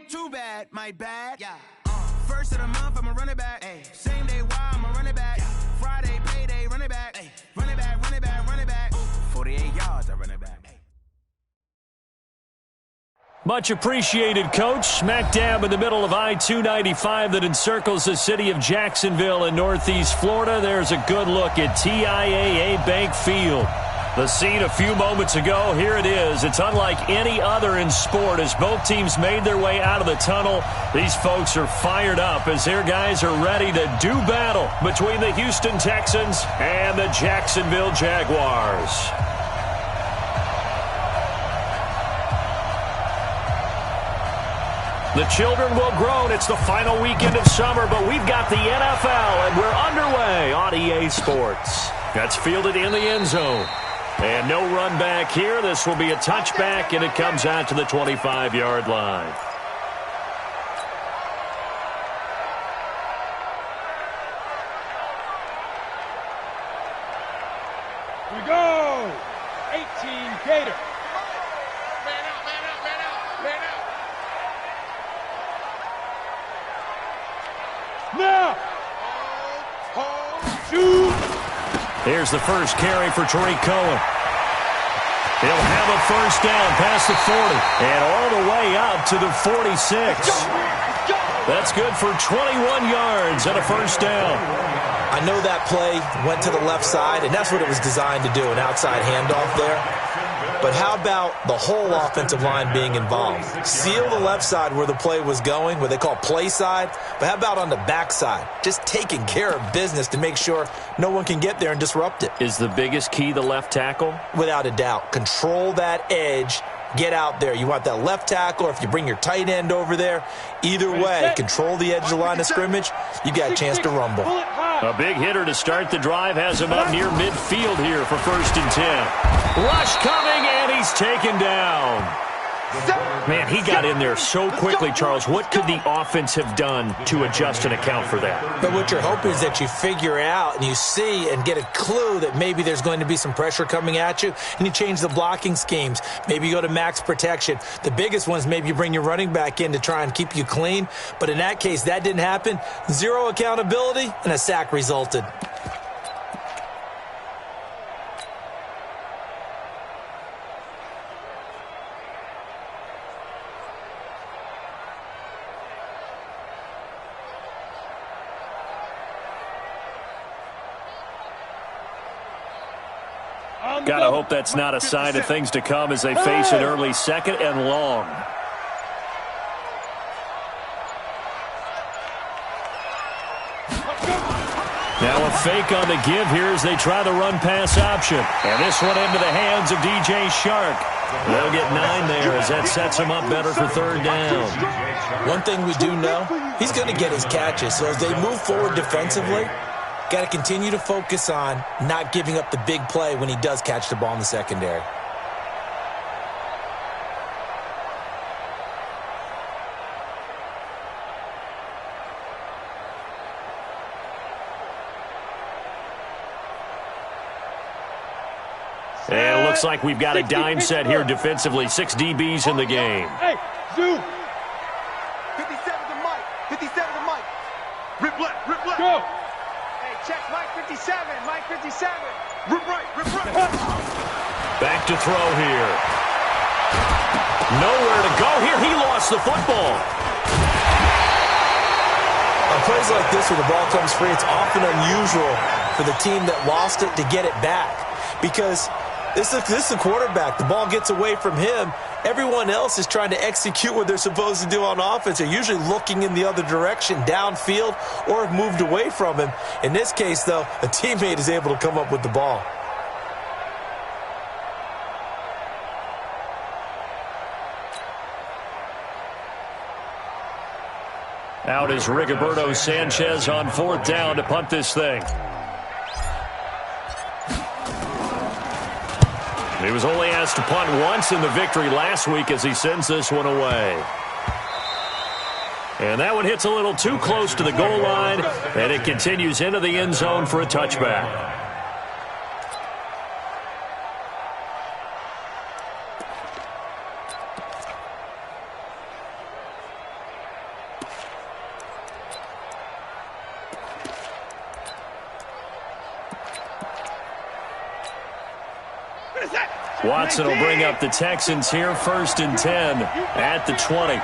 too bad, my bad. Yeah. First of the month, I'ma run it back. Ay. Same day, why I'ma run it back. Yeah. Friday, payday, run it back. Ay. Run it back, run it back, run it back. 48 yards, I run it back. Much appreciated, Coach. Smack dab in the middle of I-295 that encircles the city of Jacksonville in Northeast Florida. There's a good look at TIAA Bank Field. The scene a few moments ago, here it is. It's unlike any other in sport as both teams made their way out of the tunnel. These folks are fired up as their guys are ready to do battle between the Houston Texans and the Jacksonville Jaguars. The children will groan. It's the final weekend of summer, but we've got the NFL, and we're underway on EA Sports. That's fielded in the end zone. And no run back here. This will be a touchback, and it comes out to the 25-yard line. We go! 18 Gator. Man out, man out, man out, man out. Now! Hold, Shoot! Here's the first carry for Tariq Cohen. He'll have a first down past the 40 and all the way up to the 46. That's good for 21 yards and a first down. I know that play went to the left side, and that's what it was designed to do, an outside handoff there. But how about the whole offensive line being involved? Seal the left side where the play was going, what they call play side. But how about on the back side? Just taking care of business to make sure no one can get there and disrupt it. Is the biggest key the left tackle? Without a doubt. Control that edge. Get out there. You want that left tackle, or if you bring your tight end over there, either way, control the edge of the line of scrimmage, you got a chance to rumble. A big hitter to start the drive has him up near midfield here for 1st and 10. Rush coming, and he's taken down. Man, he got in there so quickly, Charles. What could the offense have done to adjust and account for that? But what you're hoping is that you figure out and you see and get a clue that maybe there's going to be some pressure coming at you, and you change the blocking schemes. Maybe you go to max protection. The biggest one is maybe you bring your running back in to try and keep you clean. But in that case, that didn't happen. Zero accountability, and a sack resulted. Gotta hope that's not a sign of things to come as they face an early 2nd and long. Now a fake on the give here as they try the run-pass option. And this one into the hands of DJ Shark. They'll get 9 there as that sets him up better for 3rd down. One thing we do know, he's going to get his catches. So as they move forward defensively, got to continue to focus on not giving up the big play when he does catch the ball in the secondary. And it looks like we've got a dime set here defensively. 6 DBs in the game. Hey, Zoo. 57 to Mike. 57 to Mike. Rip left, rip left. Go. Check Mike 57, Mike 57. Rip right, rip right. Back to throw here. Nowhere to go here. He lost the football. On plays like this where the ball comes free, it's often unusual for the team that lost it to get it back. Because this is the quarterback. The ball gets away from him. Everyone else is trying to execute what they're supposed to do on offense. They're usually looking in the other direction, downfield, or have moved away from him. In this case, though, a teammate is able to come up with the ball. Out is Rigoberto Sanchez on 4th down to punt this thing. He was only asked to punt once in the victory last week as he sends this one away. And that one hits a little too close to the goal line, and it continues into the end zone for a touchback. Watson will bring up the Texans here, 1st and 10 at the 20.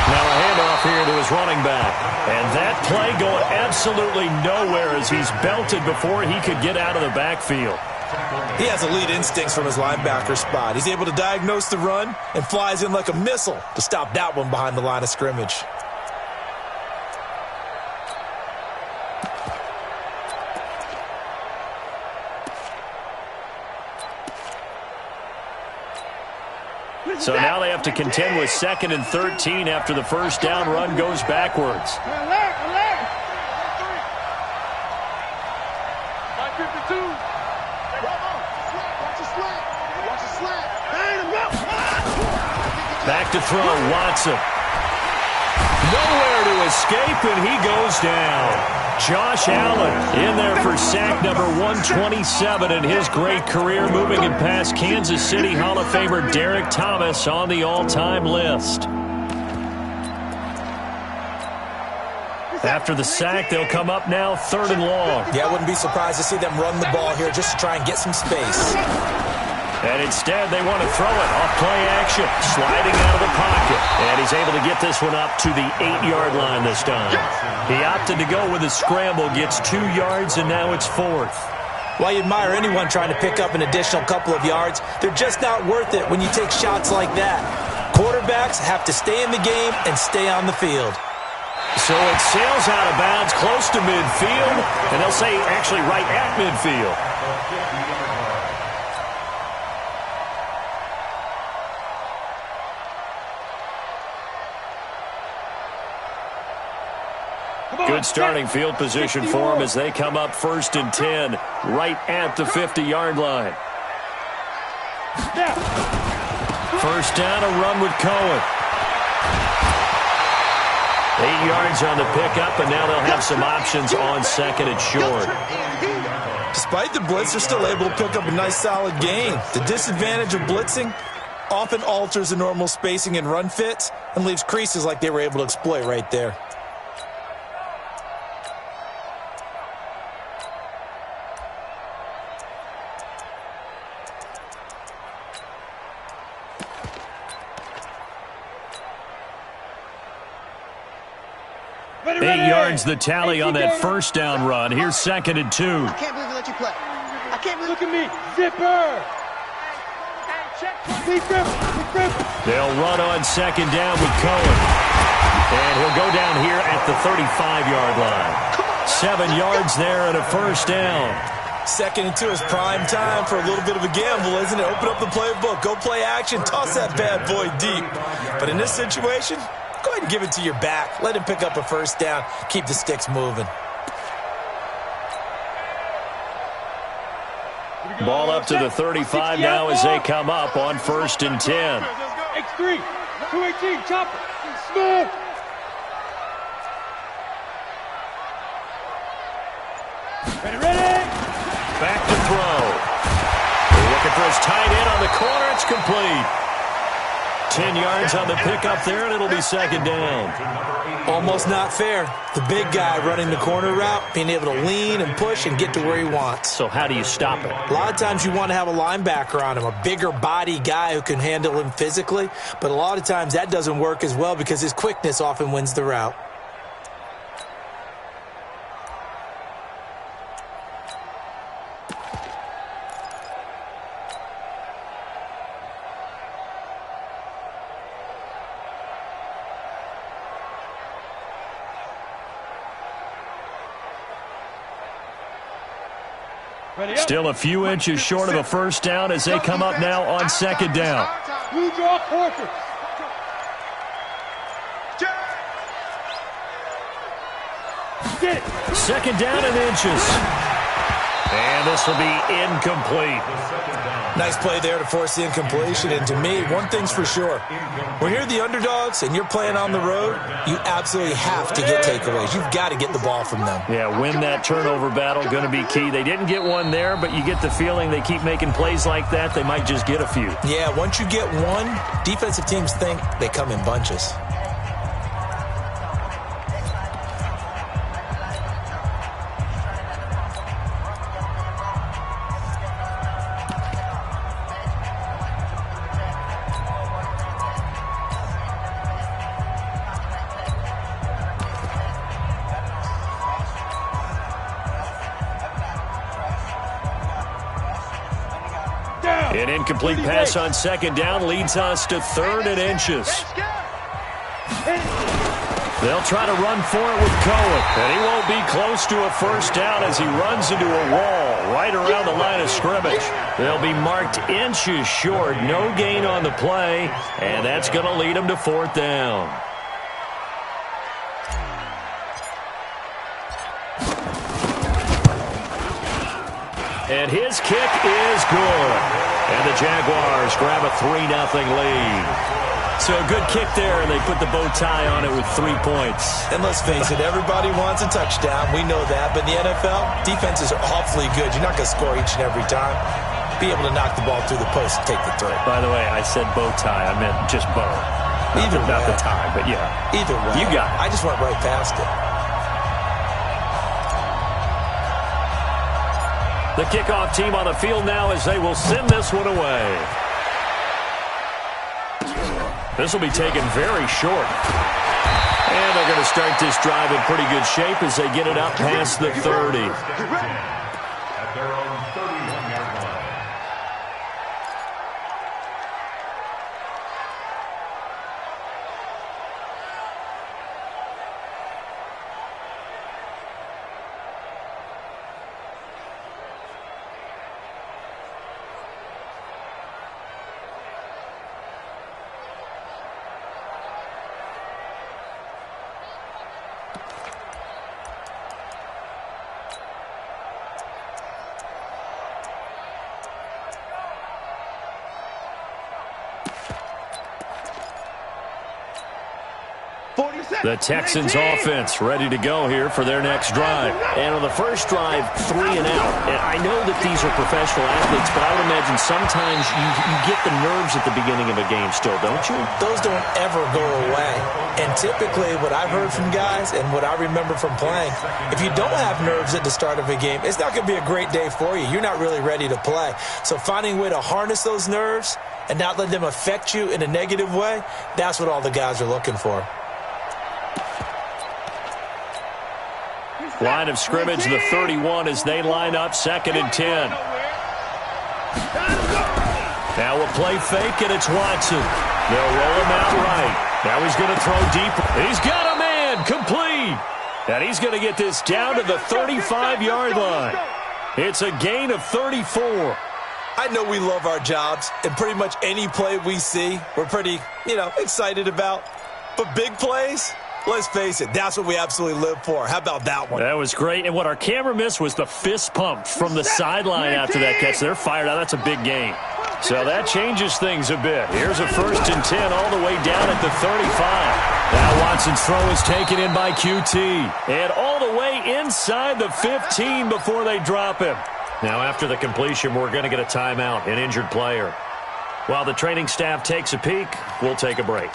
Now a handoff here to his running back. And that play going absolutely nowhere as he's belted before he could get out of the backfield. He has elite instincts from his linebacker spot. He's able to diagnose the run and flies in like a missile to stop that one behind the line of scrimmage. So now they have to contend with 2nd and 13 after the first down run goes backwards. Back to throw, Watson. Nowhere to escape, and he goes down. Josh Allen in there for sack number 127 in his great career, moving it past Kansas City Hall of Famer Derek Thomas on the all-time list. After the sack, they'll come up now 3rd and long. Yeah, I wouldn't be surprised to see them run the ball here just to try and get some space. And instead, they want to throw it off play action, sliding out of the pocket. And he's able to get this one up to the 8-yard line this time. He opted to go with a scramble, gets 2 yards, and now it's 4th. While you admire anyone trying to pick up an additional couple of yards, they're just not worth it when you take shots like that. Quarterbacks have to stay in the game and stay on the field. So it sails out of bounds close to midfield, and they'll say actually right at midfield. Good starting field position for them as they come up 1st and 10, right at the 50-yard line. First down, a run with Cohen. 8 yards on the pickup, and now they'll have some options on 2nd and short. Despite the blitz, they're still able to pick up a nice solid gain. The disadvantage of blitzing often alters the normal spacing and run fits and leaves creases like they were able to exploit right there. The tally on that first down run. Here's 2nd and 2. I can't believe they let you play. I can't believe. Look at me, zipper. They'll run on 2nd down with Cohen. And he'll go down here at the 35-yard line. 7 yards there and a first down. 2nd and 2 is prime time for a little bit of a gamble, isn't it? Open up the playbook, go play action, toss that bad boy deep. But in this situation, go ahead and give it to your back. Let him pick up a first down. Keep the sticks moving. Ball up to the 35 now as they come up on 1st and 10. X3, 218, chopper, smooth. Ready. Back to throw. They're looking for his tight end on the corner. It's complete. 10 yards on the pickup there, and it'll be 2nd down. Almost not fair. The big guy running the corner route, being able to lean and push and get to where he wants. So how do you stop it? A lot of times you want to have a linebacker on him, a bigger body guy who can handle him physically. But a lot of times that doesn't work as well because his quickness often wins the route. Still a few inches short of a first down as they come up now on 2nd down. Blue draw quarter. Get it. 2nd down and inches. And this will be incomplete. Nice play there to force the incompletion. And to me, one thing's for sure. When you're the underdogs and you're playing on the road, you absolutely have to get takeaways. You've got to get the ball from them. Yeah, win that turnover battle, going to be key. They didn't get one there, but you get the feeling they keep making plays like that, they might just get a few. Yeah, once you get one, defensive teams think they come in bunches. An incomplete pass on second down leads us to 3rd and inches. They'll try to run for it with Cohen, and he won't be close to a first down as he runs into a wall right around the line of scrimmage. They'll be marked inches short, no gain on the play, and that's going to lead them to 4th down. And his kick is good. And the Jaguars grab a 3-0 lead. So a good kick there, and they put the bow tie on it with 3 points. And let's face it, everybody wants a touchdown. We know that. But in the NFL, defenses are awfully good. You're not going to score each and every time. Be able to knock the ball through the post and take the 3. By the way, I said bow tie. I meant just bow. Either way. Not the tie, but yeah. Either way. You got it. I just went right past it. The kickoff team on the field now as they will send this one away. This will be taken very short. And they're going to start this drive in pretty good shape as they get it up past the 30. At their own 31-yard line. The Texans offense ready to go here for their next drive. And on the first drive, 3 and out. And I know that these are professional athletes, but I would imagine sometimes you get the nerves at the beginning of a game still, don't you? Those don't ever go away. And typically what I've heard from guys and what I remember from playing, if you don't have nerves at the start of a game, it's not going to be a great day for you. You're not really ready to play. So finding a way to harness those nerves and not let them affect you in a negative way, that's what all the guys are looking for. Line of scrimmage, the 31 as they line up 2nd and 10. Now a play fake, and it's Watson. They'll roll him out right. Now he's going to throw deep. He's got a man, complete. And he's going to get this down to the 35-yard line. It's a gain of 34. I know we love our jobs, and pretty much any play we see, we're pretty, excited about. But big plays, let's face it, that's what we absolutely live for. How about that one? That was great. And what our camera missed was the fist pump from the sideline after that catch. They're fired out. That's a big gain. So that changes things a bit. Here's a 1st and 10 all the way down at the 35. Now Watson's throw is taken in by QT. And all the way inside the 15 before they drop him. Now after the completion, we're going to get a timeout, an injured player. While the training staff takes a peek, we'll take a break.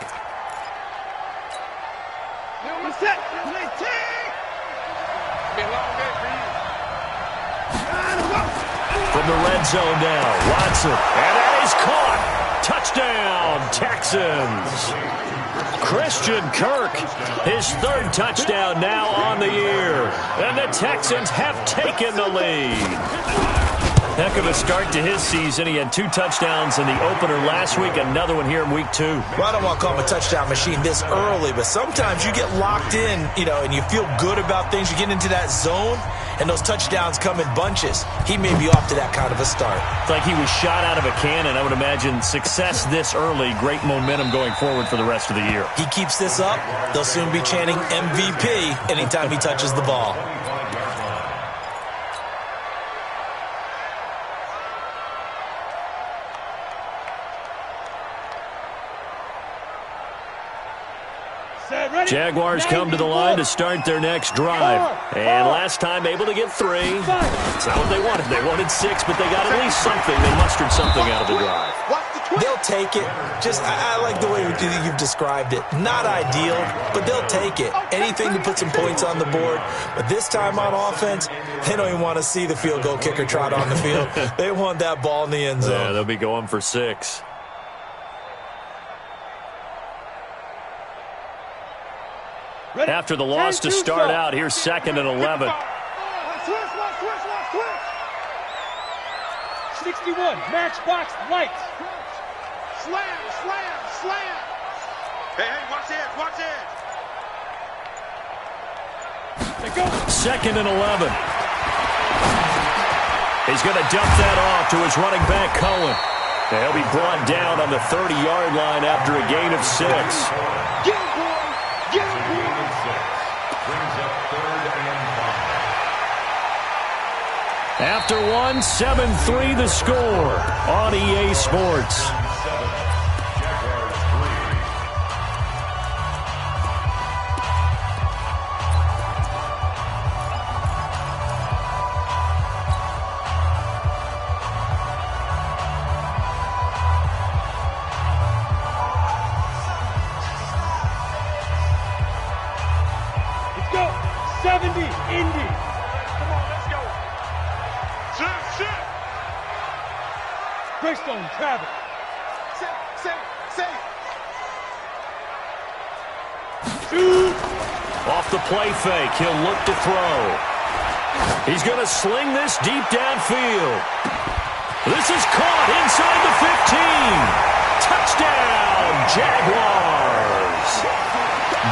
From the red zone now, Watson. And that is caught. Touchdown, Texans. Christian Kirk, his 3rd touchdown now on the year. And the Texans have taken the lead. Heck of a start to his season. He had 2 touchdowns in the opener last week, another one here in week 2. Well, I don't want to call him a touchdown machine this early, but sometimes you get locked in, and you feel good about things. You get into that zone, and those touchdowns come in bunches. He may be off to that kind of a start. It's like he was shot out of a cannon. I would imagine success this early, great momentum going forward for the rest of the year. He keeps this up, they'll soon be chanting MVP anytime he touches the ball. Jaguars come to the line to start their next drive. And last time able to get 3. It's not what they wanted. They wanted 6, but they got at least something. They mustered something out of the drive. They'll take it. I like the way you've described it. Not ideal, but they'll take it. Anything to put some points on the board. But this time on offense, they don't even want to see the field goal kicker trot on the field. They want that ball in the end zone. Yeah, they'll be going for 6. After the loss to start out, here's 2nd and 11. 61, Matchbox Lights. Slam, slam, slam. Hey, watch the edge, watch the edge. They go. 2nd and 11. He's going to dump that off to his running back, Cohen. He'll be brought down on the 30-yard line after a gain of 6. Get him, boy. Get him, boy. Gain of 6. Brings up 3rd and 5. After one, 7-3 the score on EA Sports. Let's go. 70, Indy. Come on, let's go. Shit. Greystone, Travis. Say. Shoot. Off the play fake, he'll look to throw. He's going to sling this deep downfield. This is caught inside the 15. Touchdown, Jaguars.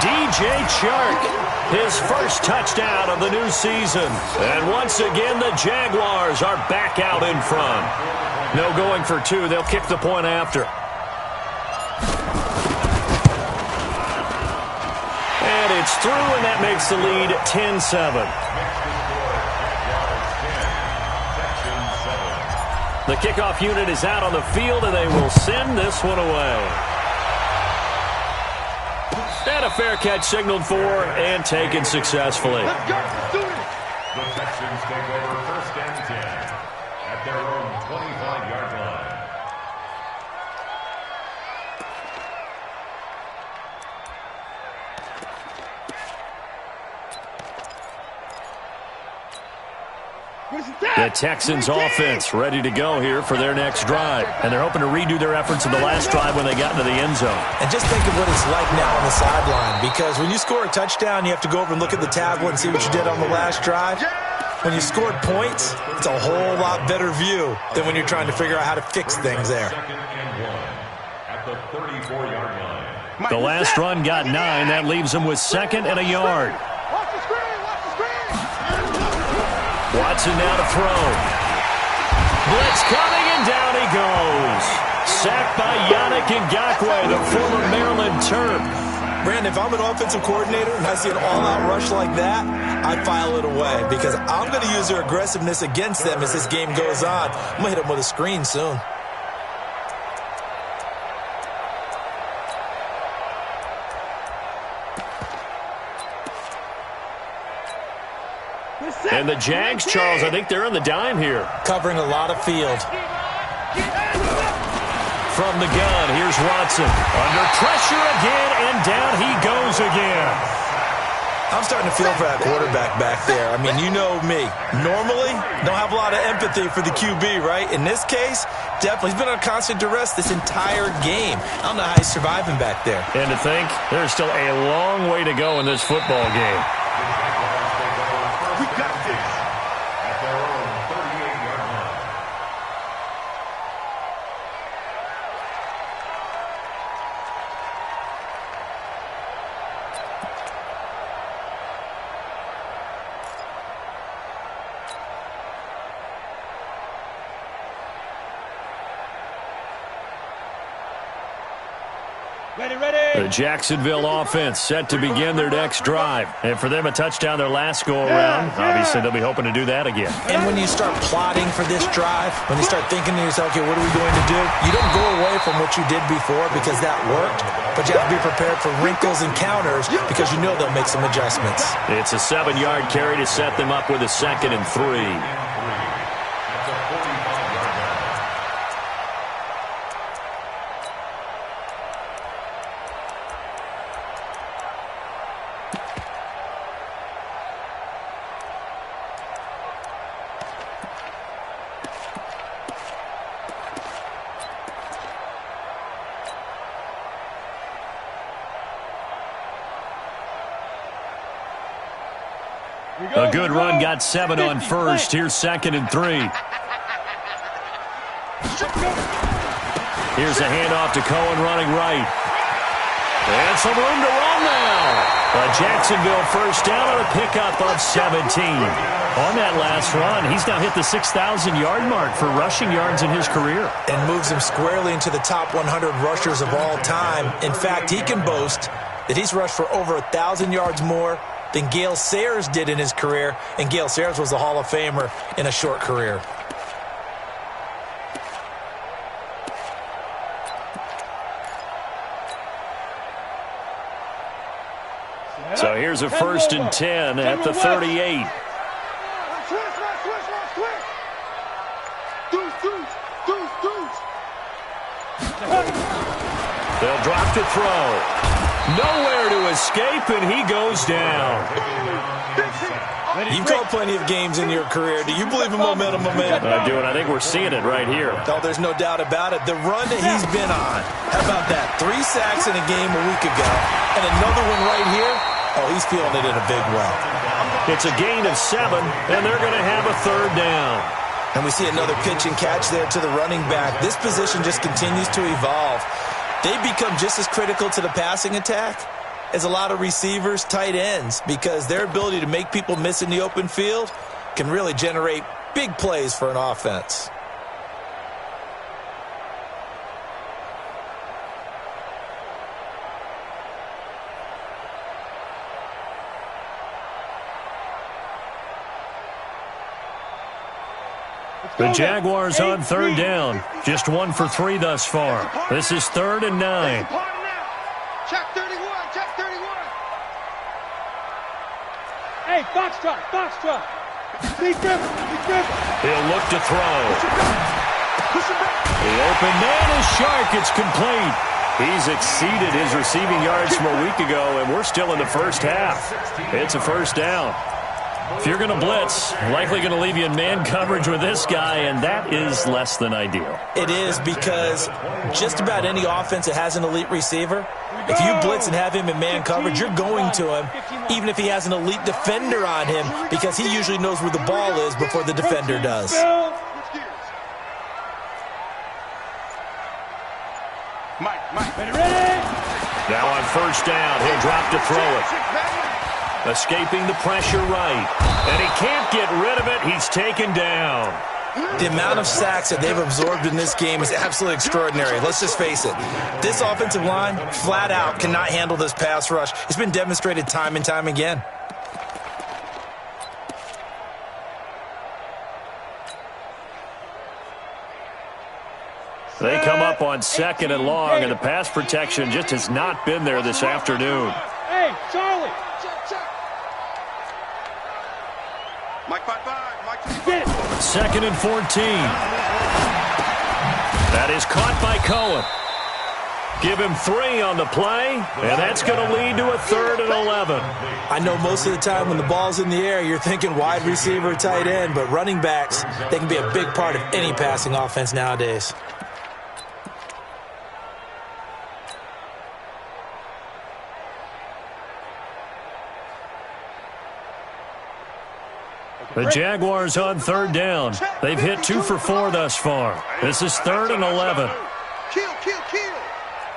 DJ Chark, his first touchdown of the new season. And once again, the Jaguars are back out in front. No going for 2. They'll kick the point after. And it's through, and that makes the lead 10-7. The kickoff unit is out on the field, and they will send this one away. And a fair catch signaled for and taken successfully. Let's go. Let's do it. The Texans take over 1st and 10 at their own 25-yard line. The Texans offense ready to go here for their next drive. And they're hoping to redo their efforts in the last drive when they got into the end zone. And just think of what it's like now on the sideline, because when you score a touchdown, you have to go over and look at the tablet and see what you did on the last drive. When you scored points, it's a whole lot better view than when you're trying to figure out how to fix things there. 2nd and 1 at the 34-yard line. The last run got 9. That leaves them with 2nd and a yard. Watch the screen. Watson now to throw. Blitz coming, and down he goes. Sacked by Yannick Ngakoue, the former Maryland Terp. Brandon, if I'm an offensive coordinator and I see an all-out rush like that, I file it away because I'm going to use their aggressiveness against them as this game goes on. I'm going to hit them with a screen soon. And the Jags, Charles, I think they're on the dime here. Covering a lot of field. From the gun, here's Watson. Under pressure again, and down he goes again. I'm starting to feel for that quarterback back there. I mean, you know me. Normally, don't have a lot of empathy for the QB, right? In this case, definitely. He's been on constant duress this entire game. I don't know how he's surviving back there. And to think, there's still a long way to go in this football game. We got this at their own 38-yard line. The Jacksonville offense set to begin their next drive. And for them, a touchdown their last go-around. Obviously, they'll be hoping to do that again. And when you start plotting for this drive, when you start thinking to yourself, okay, what are we going to do? You don't go away from what you did before because that worked, but you have to be prepared for wrinkles and counters because you know they'll make some adjustments. It's a 7-yard carry to set them up with a 2nd and 3. Go, A good run got 7 on first. Here's 2nd and 3. Here's a handoff to Cohen running right. And some room to run now. A Jacksonville first down on a pickup of 17. On that last run, he's now hit the 6,000-yard mark for rushing yards in his career. And moves him squarely into the top 100 rushers of all time. In fact, he can boast that he's rushed for over 1,000 yards more than Gale Sayers did in his career. And Gale Sayers was a Hall of Famer in a short career. So here's a 1st and 10 at the 38. They'll drop to throw. Nowhere to escape, and he goes down. You've called plenty of games in your career. Do you believe in momentum, my man? I do, and I think we're seeing it right here. Oh, there's no doubt about it. The run that he's been on. How about that? 3 sacks in a game a week ago, and another one right here. Oh, he's feeling it in a big way. It's a gain of 7, and they're going to have a 3rd down. And we see another pitch and catch there to the running back. This position just continues to evolve. They've become just as critical to the passing attack as a lot of receivers, tight ends, because their ability to make people miss in the open field can really generate big plays for an offense. The Jaguars on 3rd down. Just 1 for 3 thus far. This is 3rd and 9. Check 31, check 31. Hey, Foxtrot. Please dribble. He'll look to throw. The open man is sharp. It's complete. He's exceeded his receiving yards from a week ago, and we're still in the first half. It's a 1st down. If you're going to blitz, likely going to leave you in man coverage with this guy, and that is less than ideal. It is, because just about any offense that has an elite receiver, if you blitz and have him in man coverage, you're going to him, even if he has an elite defender on him, because he usually knows where the ball is before the defender does. Mike. Ready? Now on 1st down, he'll drop to throw it. Escaping the pressure right. And he can't get rid of it. He's taken down. The amount of sacks that they've absorbed in this game is absolutely extraordinary. Let's just face it. This offensive line, flat out, cannot handle this pass rush. It's been demonstrated time and time again. They come up on 2nd and long, and the pass protection just has not been there this afternoon. Hey, Charlie. Mike 5-5. Mike 2-5. 2nd and 14. That is caught by Cohen. Give him 3 on the play, and that's going to lead to a 3rd and 11. I know most of the time when the ball's in the air, you're thinking wide receiver, tight end, but running backs, they can be a big part of any passing offense nowadays. The Jaguars on 3rd down. They've hit 2 for 4 thus far. This is 3rd and 11. Kill.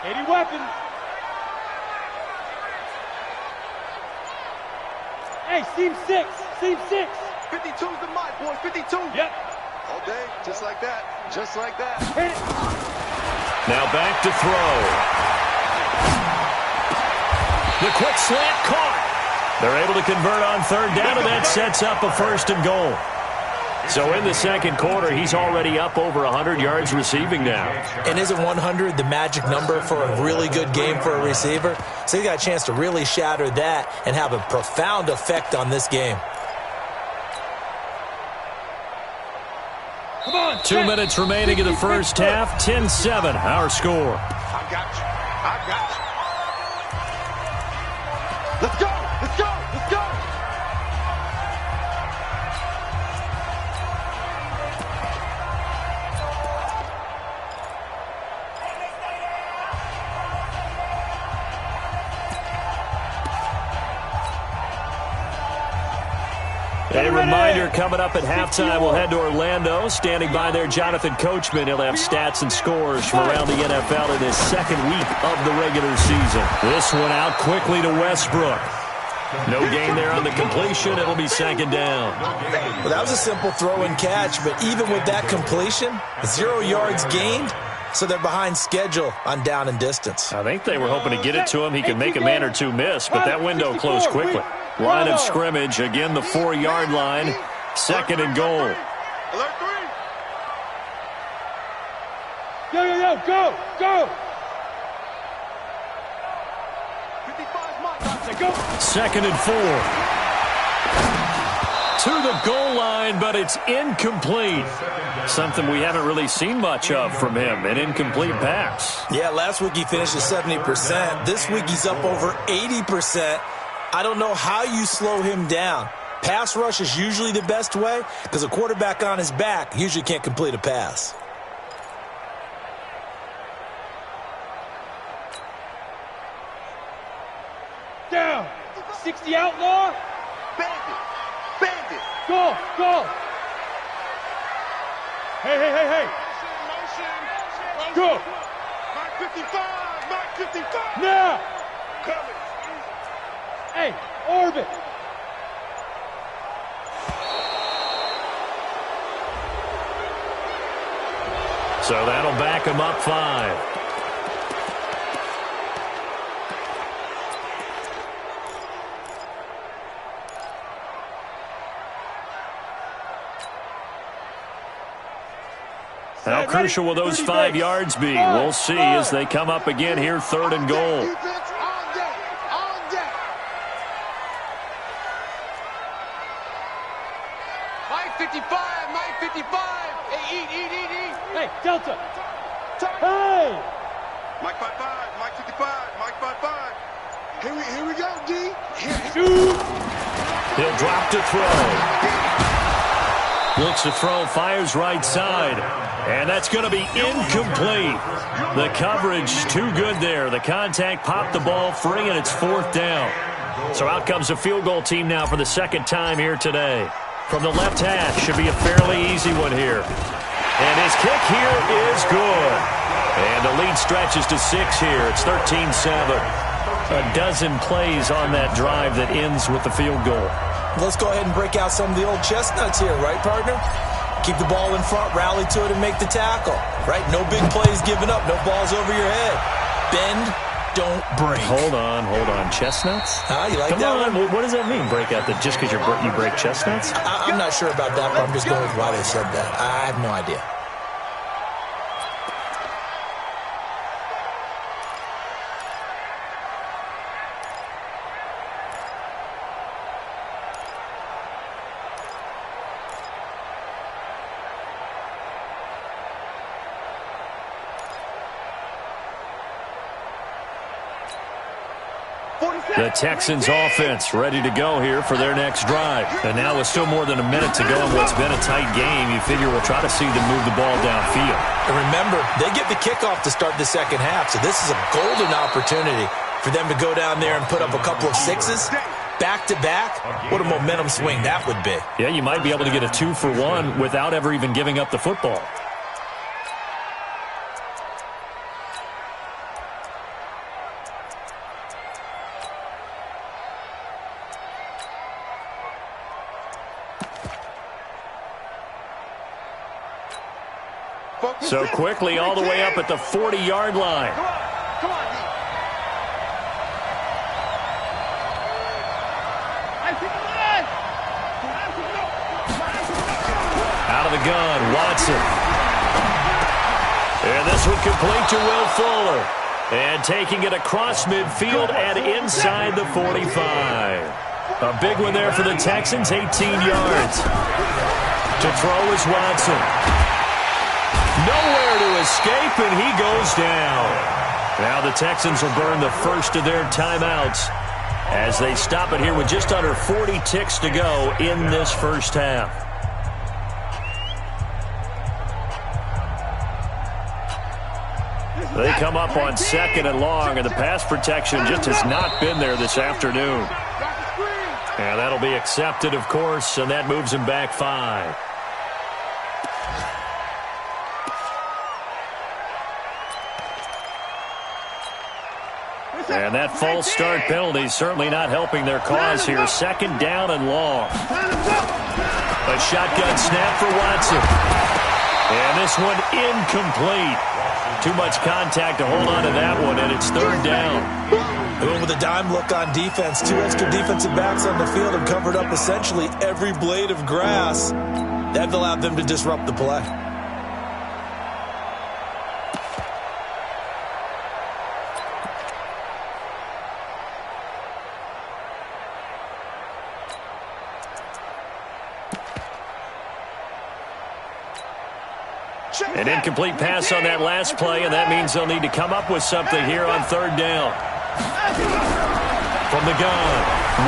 80 weapons. Hey, seam 6. 52's the mic, boys. 52. Yep. All day, just like that. Hit it. Now back to throw. The quick slant caught. They're able to convert on 3rd down, and that sets up a 1st and goal. So in the 2nd quarter, he's already up over 100 yards receiving now. And isn't 100 the magic number for a really good game for a receiver? So he got a chance to really shatter that and have a profound effect on this game. Come on. 2 minutes remaining in the first half. 10-7, our score. I got you. Let's go. A reminder coming up at halftime, we'll head to Orlando. Standing by there, Jonathan Coachman. He'll have stats and scores from around the NFL in his second week of the regular season. This one out quickly to Westbrook. No gain there on the completion. It'll be second down. Well, that was a simple throw and catch, but even with that completion, 0 yards gained, so they're behind schedule on down and distance. I think they were hoping to get it to him. He could make a man or two miss, but that window closed quickly. Line of scrimmage, again the 4-yard line. Second and goal. Alert 3. Yo, go, go. 55's my go. Second and 4. To the goal line, but it's incomplete. Something we haven't really seen much of from him, an incomplete pass. Yeah, last week he finished at 70%. This week he's up over 80%. I don't know how you slow him down. Pass rush is usually the best way because a quarterback on his back usually can't complete a pass. Down. 60 outlaw. Bandit. Bandit. Go. Hey. Go. Mark 55. Mark 55. Now. Coming. Hey, orbit. So that'll back him up 5. How crucial will those 5 yards be? We'll see as they come up again here, third and goal. Defense on deck. On deck. Mike 55. Mike 55. Hey, eat. Hey, Delta. Hey. Mike 55. Mike 55. Mike 55. Here we go, D. Shoot. He'll drop to throw. Looks to throw, fires right side. And that's going to be incomplete. The coverage too good there. The contact popped the ball free, and it's fourth down. So out comes a field goal team now for the second time here today. From the left hash, should be a fairly easy one here. And his kick here is good. And the lead stretches to 6 here. It's 13-7. A dozen plays on that drive that ends with the field goal. Let's go ahead and break out some of the old chestnuts here, right, partner? Keep the ball in front, rally to it, and make the tackle, right? No big plays given up, no balls over your head. Bend, don't break. Hold on. Chestnuts? You like Come that on, one? what does that mean, break out? That just because you break chestnuts? I'm not sure about that, but I'm just going with why they said that. I have no idea. The Texans offense ready to go here for their next drive. And now with still more than a minute to go in what's been a tight game, you figure we'll try to see them move the ball downfield. And remember, they get the kickoff to start the second half, so this is a golden opportunity for them to go down there and put up a couple of sixes back-to-back. What a momentum swing that would be. Yeah, you might be able to get a 2-for-1 without ever even giving up the football. So quickly all the way up at the 40-yard line. Come on, D. Out of the gun, Watson. And this one complete to Will Fuller. And taking it across midfield and inside the 45. A big one there for the Texans, 18 yards. To throw is Watson. Nowhere to escape, and he goes down. Now the Texans will burn the first of their timeouts as they stop it here with just under 40 ticks to go in this first half. They come up on second and long, and the pass protection just has not been there this afternoon. Got the screen. And that'll be accepted, of course, and that moves him back 5. And that false start penalty is certainly not helping their cause here. 2nd down and long. A shotgun snap for Watson. And this one incomplete. Too much contact to hold on to that one, and it's 3rd down. Going with a dime look on defense. 2 extra defensive backs on the field and covered up essentially every blade of grass. That allowed them to disrupt the play. An incomplete pass on that last play, and that means they'll need to come up with something here on 3rd down. From the gun,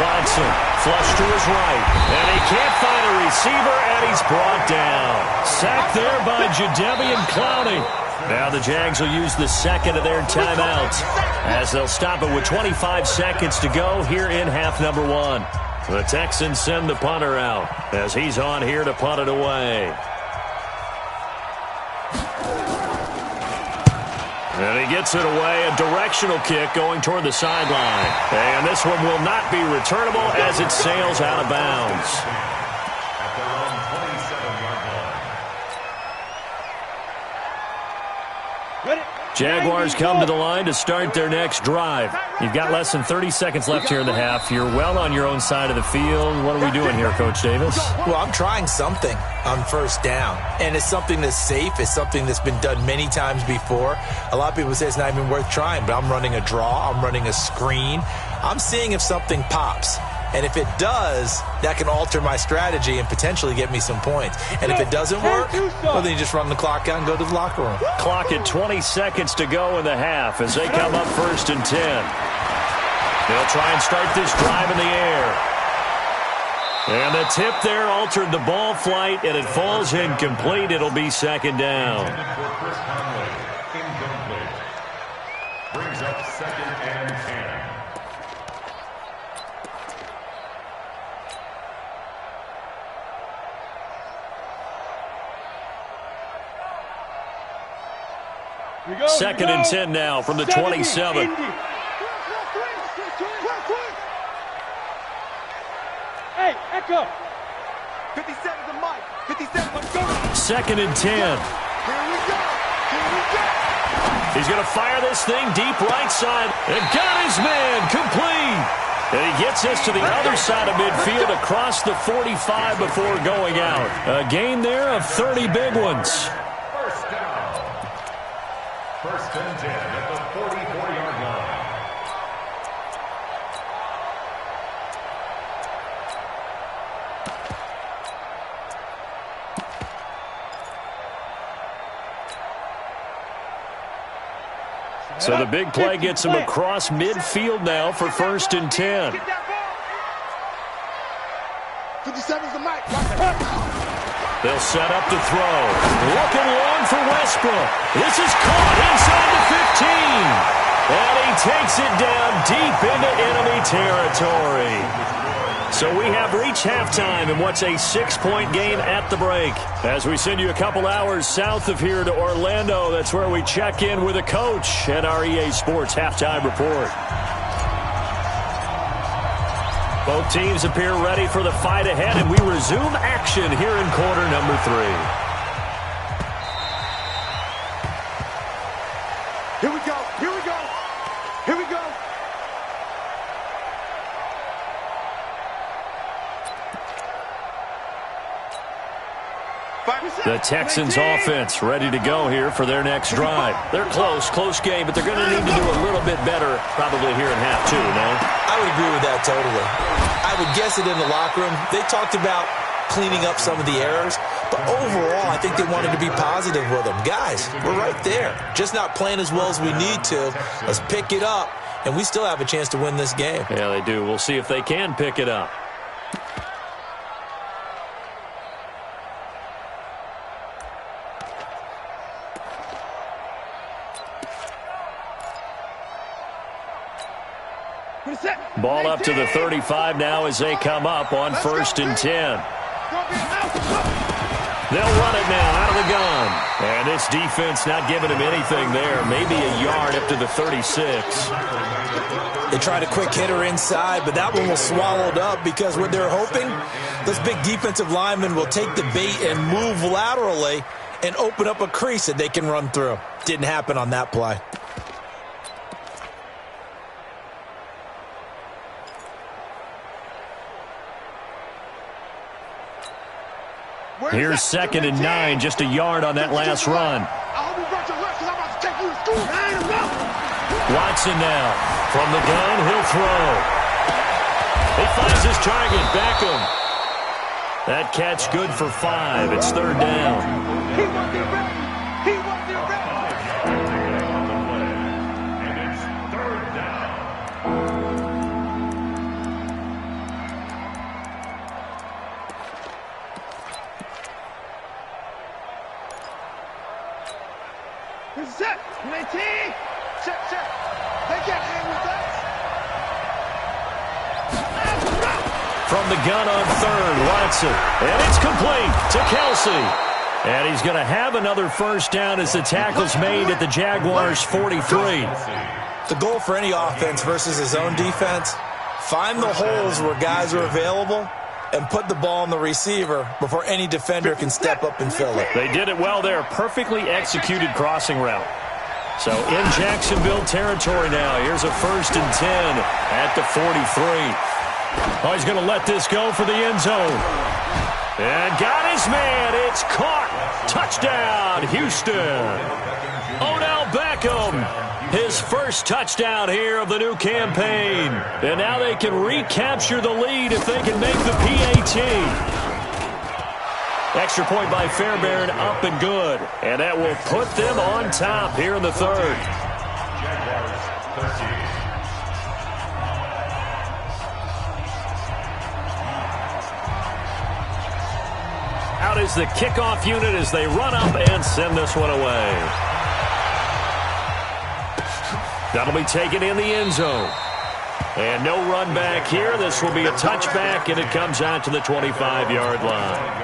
Watson, flush to his right, and he can't find a receiver, and he's brought down. Sacked there by Jadeveon Clowney. Now the Jags will use the 2nd of their timeouts as they'll stop it with 25 seconds to go here in half number 1. The Texans send the punter out as he's on here to punt it away. And he gets it away, a directional kick going toward the sideline. And this one will not be returnable as it sails out of bounds. At their own 27-yard line. Jaguars come to the line to start their next drive. You've got less than 30 seconds left here in the half. You're well on your own side of the field. What are we doing here, Coach Davis? Well, I'm trying something on 1st down, and it's something that's safe. It's something that's been done many times before. A lot of people say it's not even worth trying, but I'm running a draw. I'm running a screen. I'm seeing if something pops. And if it does, that can alter my strategy and potentially get me some points. And if it doesn't work, well, then you just run the clock out and go to the locker room. Clock at 20 seconds to go in the half as they come up 1st and 10. They'll try and start this drive in the air. And the tip there altered the ball flight, and it falls incomplete. It'll be 2nd down. Incomplete. Brings up 2nd and 10. Second and 10 now from the 27. Hey, Echo. 57's the mic. 57's the go. 2nd and 10. Here we go. Here we go. He's going to fire this thing deep right side. And got his man complete. And he gets this to the other side of midfield across the 45 before going out. A gain there of 30 big ones. 1st and 10 at the 44-yard line. So the big play gets him across midfield now for 1st and 10. 57's the mic. They'll set up to throw. Looking long for Westbrook. This is caught inside the 15. And he takes it down deep into enemy territory. So we have reached halftime in what's a 6-point game at the break. As we send you a couple hours south of here to Orlando, that's where we check in with a coach at our EA Sports Halftime Report. Both teams appear ready for the fight ahead, and we resume action here in quarter number 3. Here we go. Here we go. Here we go. The Texans offense ready to go here for their next drive. They're close game, but they're going to need to do a little bit better probably here in half 2, no? I would agree with that totally. I would guess it in the locker room. They talked about cleaning up some of the errors, but overall, I think they wanted to be positive with them. Guys, we're right there. Just not playing as well as we need to. Let's pick it up, and we still have a chance to win this game. Yeah, they do. We'll see if they can pick it up. Ball up to the 35 now as they come up on 1st and 10. They'll run it now out of the gun. And this defense not giving him anything there. Maybe a yard up to the 36. They tried a quick hitter inside, but that one was swallowed up because what they're hoping, those big defensive linemen will take the bait and move laterally and open up a crease that they can run through. Didn't happen on that play. Here's 2nd and 9, just a yard on that last run. Watson now. From the gun, he'll throw. He finds his target, Beckham. That catch good for 5. It's 3rd down. He wasn't ready. And it's 3rd down. Set. 19. Set. They can't hang with us. From the gun on 3rd, Watson. And it's complete to Kelsey. And he's going to have another 1st down as the tackle's made at the Jaguars' 43. The goal for any offense versus his own defense, find the holes where guys are available and put the ball on the receiver before any defender can step up and fill it. They did it well there. Perfectly executed crossing route. So in Jacksonville territory now. Here's a 1st and 10 at the 43. Oh, he's going to let this go for the end zone. And got his man. It's caught. Touchdown, Houston. Odell Beckham. His first touchdown here of the new campaign. And now they can recapture the lead if they can make the PAT. Extra point by Fairbairn, up and good. And that will put them on top here in the 3rd. Jaguars 13. Out is the kickoff unit as they run up and send this one away. That'll be taken in the end zone. And no run back here. This will be a touchback, and it comes out to the 25-yard line.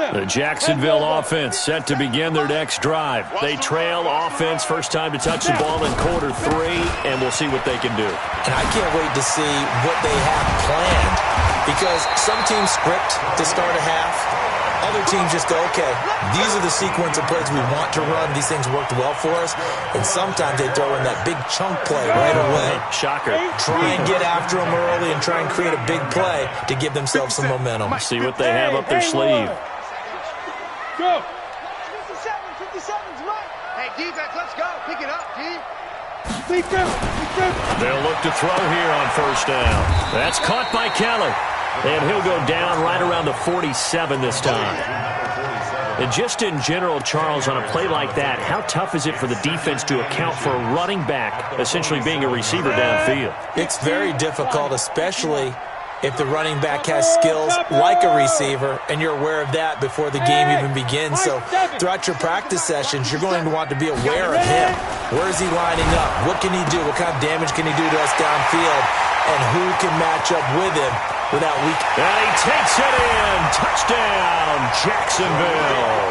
The Jacksonville offense set to begin their next drive. They trail offense, first time to touch the ball in quarter 3, and we'll see what they can do. And I can't wait to see what they have planned, because some teams script to start a half. Other teams just go, okay, these are the sequence of plays we want to run. These things worked well for us. And sometimes they throw in that big chunk play right away. Shocker. Try and get after them early and try and create a big play to give themselves some momentum. See what they have up their sleeve. Go. 57's right. Hey, defense, let's go. Pick it up, D. They'll look to throw here on 1st down. That's caught by Kelly. And he'll go down right around the 47 this time. And just in general, Charles, on a play like that, how tough is it for the defense to account for a running back essentially being a receiver downfield? It's very difficult, especially if the running back has skills like a receiver, and you're aware of that before the game even begins. So throughout your practice sessions, you're going to want to be aware of him. Where is he lining up? What can he do? What kind of damage can he do to us downfield? And who can match up with him without weak? And he takes it in. Touchdown, Jacksonville.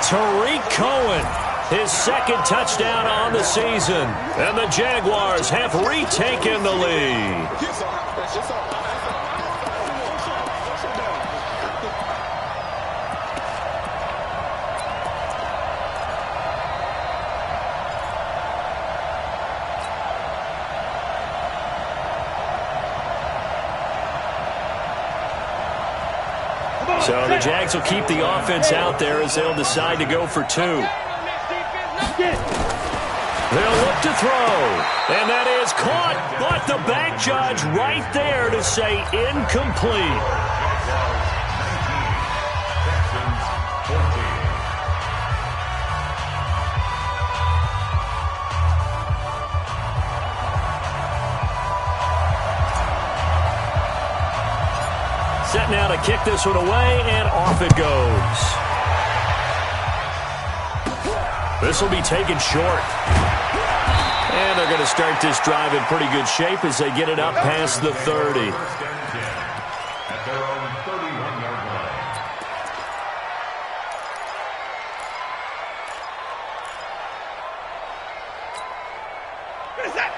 Tariq Cohen, his 2nd touchdown on the season. And the Jaguars have retaken the lead. So the Jags will keep the offense out there as they'll decide to go for 2. They'll look to throw. And that is caught, but the back judge right there to say incomplete. Set now to kick this one away, and off it goes. This will be taken short. And they're going to start this drive in pretty good shape as they get it up past the 30. At their own 31-yard line.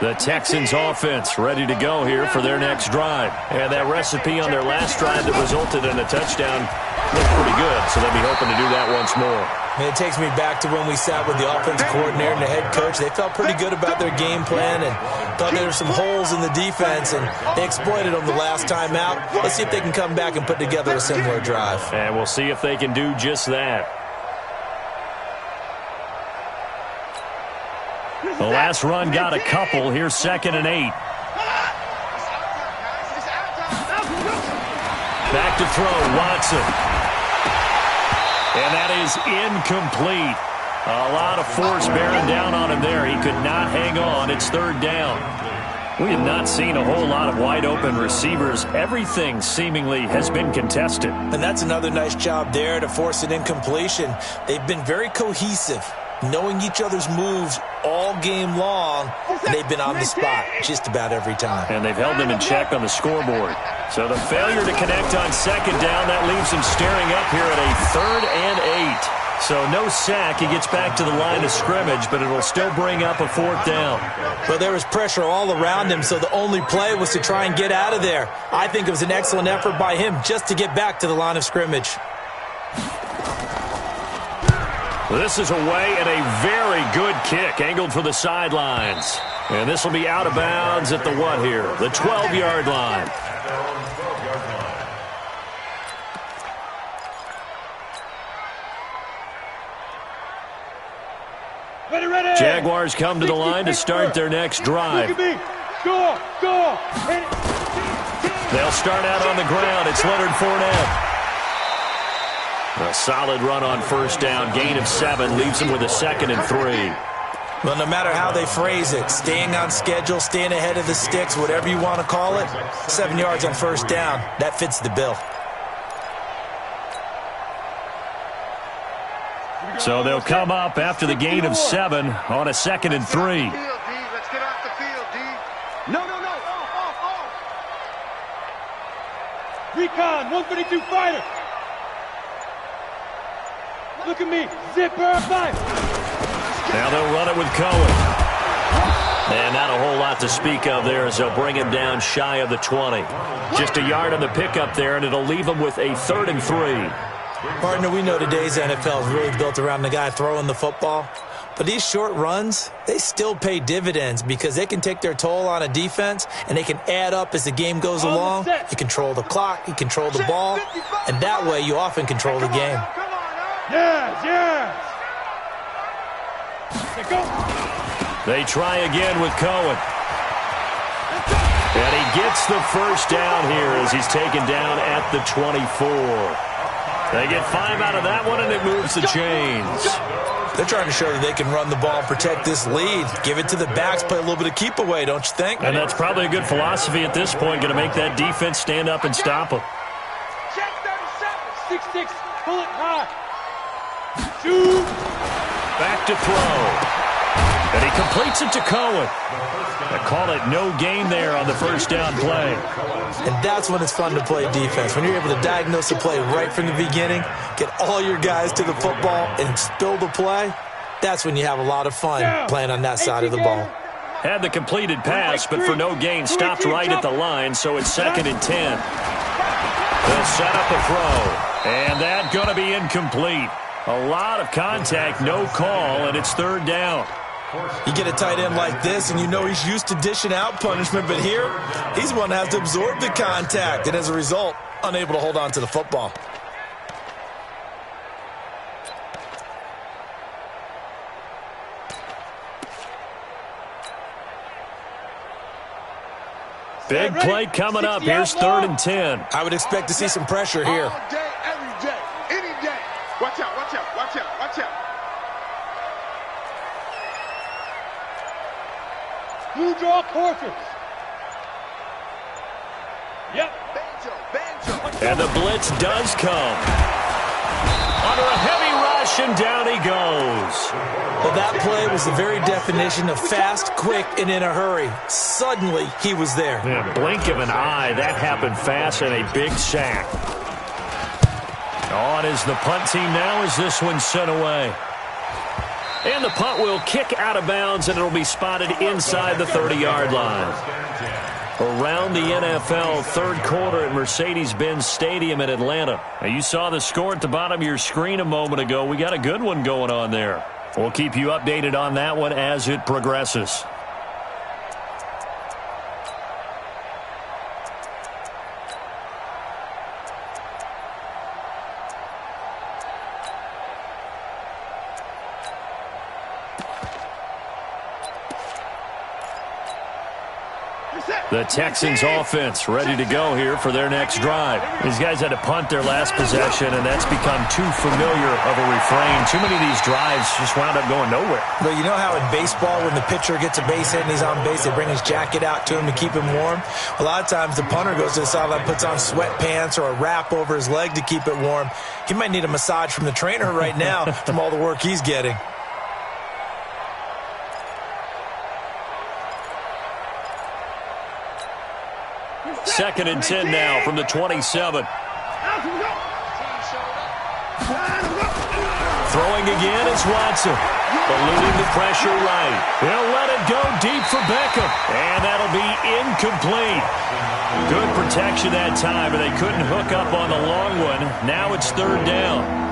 The Texans offense ready to go here for their next drive. And that recipe on their last drive that resulted in a touchdown looked pretty good, so they'll be hoping to do that once more. It takes me back to when we sat with the offensive coordinator and the head coach. They felt pretty good about their game plan and thought there were some holes in the defense, and they exploited them the last time out. Let's see if they can come back and put together a similar drive. And we'll see if they can do just that. The last run got a couple. Here's 2nd and 8. Back to throw, Watson. And that is incomplete. A lot of force bearing down on him there. He could not hang on. It's 3rd down. We have not seen a whole lot of wide-open receivers. Everything seemingly has been contested. And that's another nice job there to force an incompletion. They've been very cohesive, knowing each other's moves all game long, and they've been on the spot just about every time. And they've held them in check on the scoreboard. So the failure to connect on 2nd down, that leaves him staring up here at a 3rd and 8. So no sack. He gets back to the line of scrimmage, but it'll still bring up a 4th down. Well, there was pressure all around him, so the only play was to try and get out of there. I think it was an excellent effort by him just to get back to the line of scrimmage. This is away and a very good kick, angled for the sidelines. And this will be out of bounds at the what here? The 12-yard line. Jaguars come to the line to start their next drive. Score! They'll start out on the ground. It's Leonard Fournette. A solid run on 1st down. Gain of 7 leaves them with a 2nd and 3. Well, no matter how they phrase it, staying on schedule, staying ahead of the sticks, whatever you want to call it, 7 yards on 1st down, that fits the bill. So they'll come up after the gain of 7 on a 2nd and 3. Let's get off the field, D. No. Recon, 132 fighter. Look at me. Zipper, 5. Now they'll run it with Cohen. And not a whole lot to speak of there as they'll bring him down shy of the 20. Just a yard on the pickup there, and it'll leave him with a 3rd and 3. Partner, we know today's NFL is really built around the guy throwing the football. But these short runs, they still pay dividends because they can take their toll on a defense, and they can add up as the game goes along. You control the clock, you control the ball, and that way you often control the game. Yes. Go. They try again with Cohen. And he gets the 1st down here as he's taken down at the 24. They get 5 out of that one, and it moves the chains. They're trying to show that they can run the ball, protect this lead. Give it to the backs, play a little bit of keep away, don't you think? And that's probably a good philosophy at this point, going to make that defense stand up and stop them. Check 37. 6-6. Pull it high. Shoot. Back to throw. And he completes it to Cohen. They call it no gain there on the 1st down play. And that's when it's fun to play defense. When you're able to diagnose a play right from the beginning, get all your guys to the football, and spill the play, that's when you have a lot of fun playing on that side of the ball. Had the completed pass, but for no gain, stopped right at the line, so it's 2nd and 10. They'll set up a throw, and that's going to be incomplete. A lot of contact, no call, and it's 3rd down. You get a tight end like this, and you know he's used to dishing out punishment, but here, he's one that has to absorb the contact, and as a result, unable to hold on to the football. Big play coming up. Here's 3rd and 10. I would expect to see some pressure here. All day, every day, any day. Watch out. Blue draw quarters. Yep. Banjo. And the blitz does come. Under a heavy rush, and down he goes. goes. Well, that play was the very definition of fast, quick, and in a hurry. Suddenly, he was there. Yeah, blink of an eye. That happened fast and a big sack. On is the punt team now as this one's sent away. And the punt will kick out of bounds, and it'll be spotted inside the 30-yard line. Around the NFL third quarter at Mercedes-Benz Stadium in Atlanta. Now, you saw the score at the bottom of your screen a moment ago. We got a good one going on there. We'll keep you updated on that one as it progresses. The Texans offense ready to go here for their next drive. These guys had to punt their last possession, and that's become too familiar of a refrain. Too many of these drives just wound up going nowhere. But you know how in baseball, when the pitcher gets a base hit and he's on base, they bring his jacket out to him to keep him warm? A lot of times the punter goes to the sideline, puts on sweatpants or a wrap over his leg to keep it warm. He might need a massage from the trainer right now from all the work he's getting. Second and 10 now from the 27. Throwing again is Watson. Eluding the pressure right. They'll let it go deep for Beckham. And that'll be incomplete. Good protection that time, but they couldn't hook up on the long one. Now it's third down.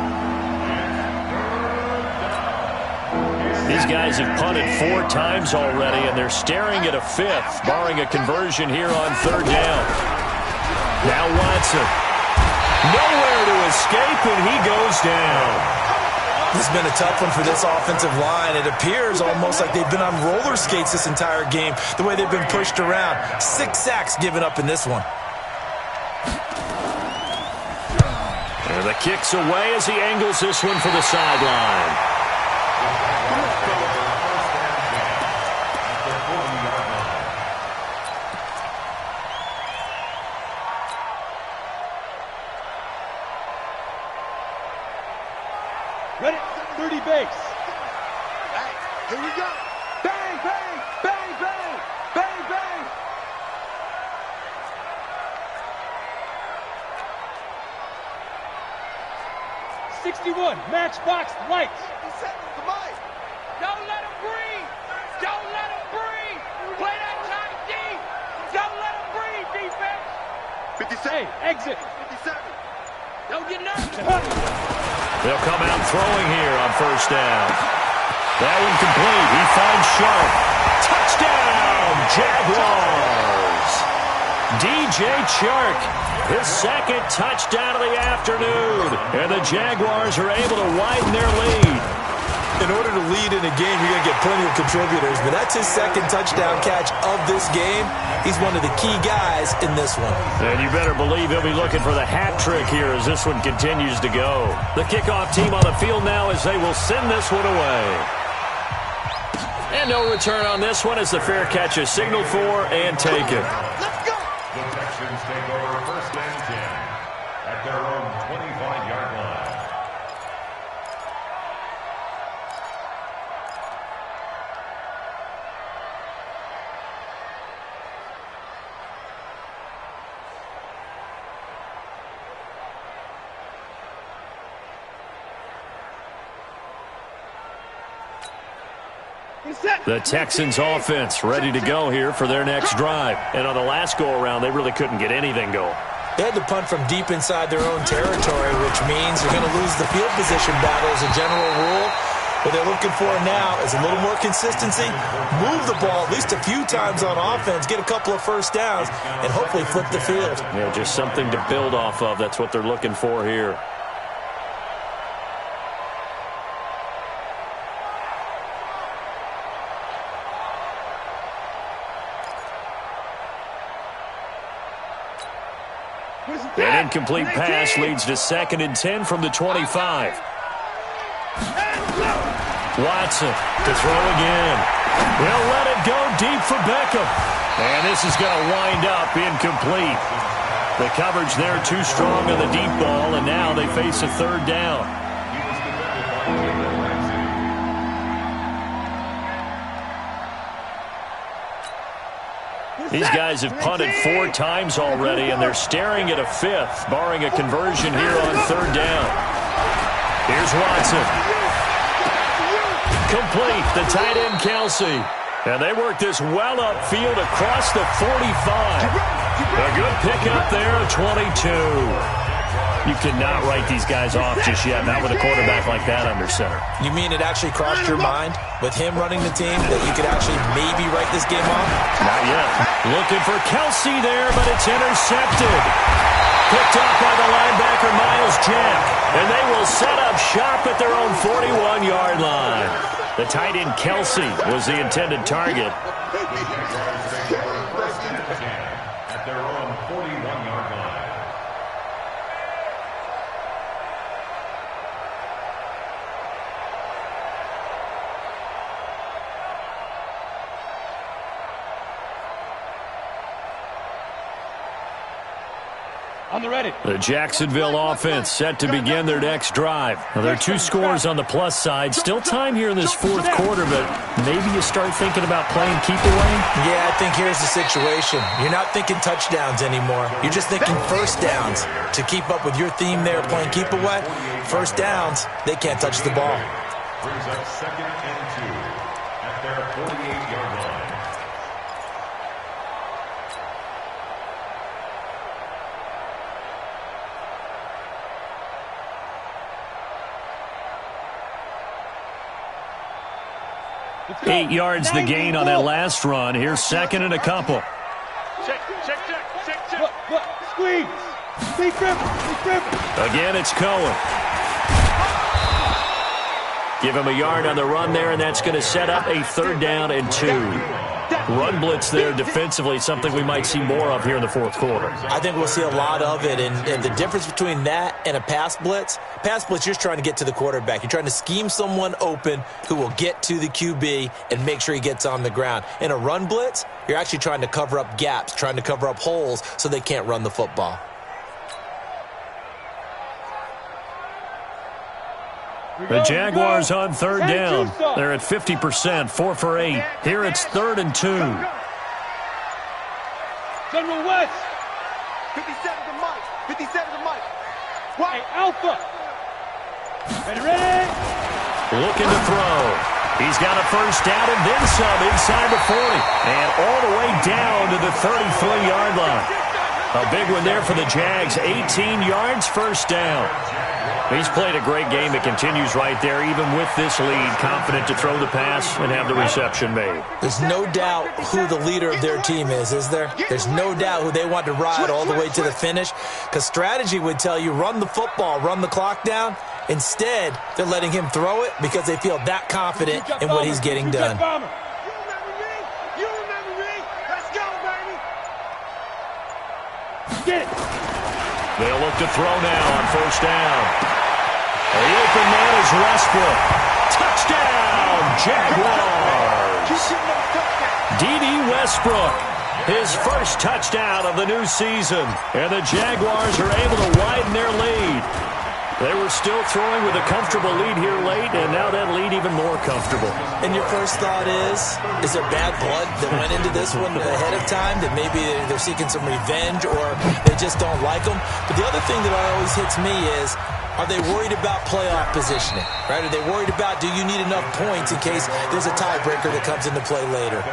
These guys have punted 4 times already, and they're staring at a 5th, barring a conversion here on third down. Now Watson. Nowhere to escape, and he goes down. This has been a tough one for this offensive line. It appears almost like they've been on roller skates this entire game, the way they've been pushed around. 6 sacks given up in this one. And the kick's away as he angles this one for the sideline. Ready, 30 base. Hey, here we go. Bang, bang, bang, bang, bang, bang. '61, matchbox lights. Don't let him breathe. Don't let him breathe. Play that time deep. Don't let him breathe, defense. 57. Hey, exit. 57. Don't get nervous. They'll come out throwing here on first down. That one complete. He finds Sharp. Touchdown, Jaguars. DJ Chark, his second touchdown of the afternoon. And the Jaguars are able to widen their lead. In order to lead in a game, you're going to get plenty of contributors, but that's his second touchdown catch of this game. He's one of the key guys in this one. And you better believe he'll be looking for the hat trick here as this one continues to go. The kickoff team on the field now as they will send this one away. And no return on this one as the fair catch is signaled for and taken. Let's go. The Texans take over first and 10 at their own 25-yard line. The Texans offense ready to go here for their next drive. And on the last go-around, they really couldn't get anything going. They had to punt from deep inside their own territory, which means they're going to lose the field position battle as a general rule. What they're looking for now is a little more consistency, move the ball at least a few times on offense, get a couple of first downs, and hopefully flip the field. Yeah, just something to build off of. That's what they're looking for here. An incomplete pass leads to 2nd and 10 from the 25. Watson to throw again. They'll let it go deep for Beckham. And this is going to wind up incomplete. The coverage there too strong on the deep ball, and now they face a third down. He was defended by Taylor Ramsey. These guys have punted 4 times already, and they're staring at a 5th, barring a conversion here on 3rd down. Here's Watson. Complete, the tight end Kelsey. And they work this well upfield across the 45. A good pickup there, 22. You cannot write these guys off just yet, not with a quarterback like that under center. You mean it actually crossed your mind with him running the team that you could actually maybe write this game off? Not yet. Looking for Kelsey there, but it's intercepted. Picked up by the linebacker, Miles Jack. And they will set up shop at their own 41-yard line. The tight end Kelsey was the intended target. At their own 41-yard line. On the ready. The Jacksonville offense set to begin their next drive. Now, there are 2 scores on the plus side. Still time here in this 4th quarter, but maybe you start thinking about playing keep away? Yeah, I think here's the situation. You're not thinking touchdowns anymore. You're just thinking first downs. To keep up with your theme there, playing keep away, first downs, they can't touch the ball. Brings up 2nd and 2 at their 48-yard line. Eight yards the gain on that last run. Here's 2nd and a couple. Check. Look, squeeze. Stay grip. Again, it's Cohen. Give him a yard on the run there, and that's going to set up a 3rd down and 2. Run blitz there defensively, something we might see more of here in the 4th quarter. I think we'll see a lot of it, and the difference between that and a pass blitz, you're just trying to get to the quarterback. You're trying to scheme someone open who will get to the QB and make sure he gets on the ground. In a run blitz, you're actually trying to cover up gaps, trying to cover up holes so they can't run the football. The Jaguars on 3rd down. They're at 50%, 4 for 8. Here it's 3rd and 2. General West. 57 to Mike. Hey, Alpha. Ready? Looking to throw. He's got a first down and then some inside the 40. And all the way down to the 33-yard line. A big one there for the Jags. 18 yards, first down. He's played a great game. It continues right there, even with this lead, confident to throw the pass and have the reception made. There's no doubt who the leader of their team is there? There's no doubt who they want to ride all the way to the finish, because strategy would tell you run the football, run the clock down. Instead, they're letting him throw it because they feel that confident in what he's getting done. You remember me. Let's go, baby. Get it. They'll look to throw now on first down. The open man is Westbrook. Touchdown, Jaguars. D.D. Westbrook, his first touchdown of the new season. And the Jaguars are able to widen their lead. They were still throwing with a comfortable lead here late, and now that lead even more comfortable. And your first thought is there bad blood that went into this one ahead of time, that maybe they're seeking some revenge or they just don't like them? But the other thing that always hits me is, are they worried about playoff positioning, right? Are they worried about, do you need enough points in case there's a tiebreaker that comes into play later?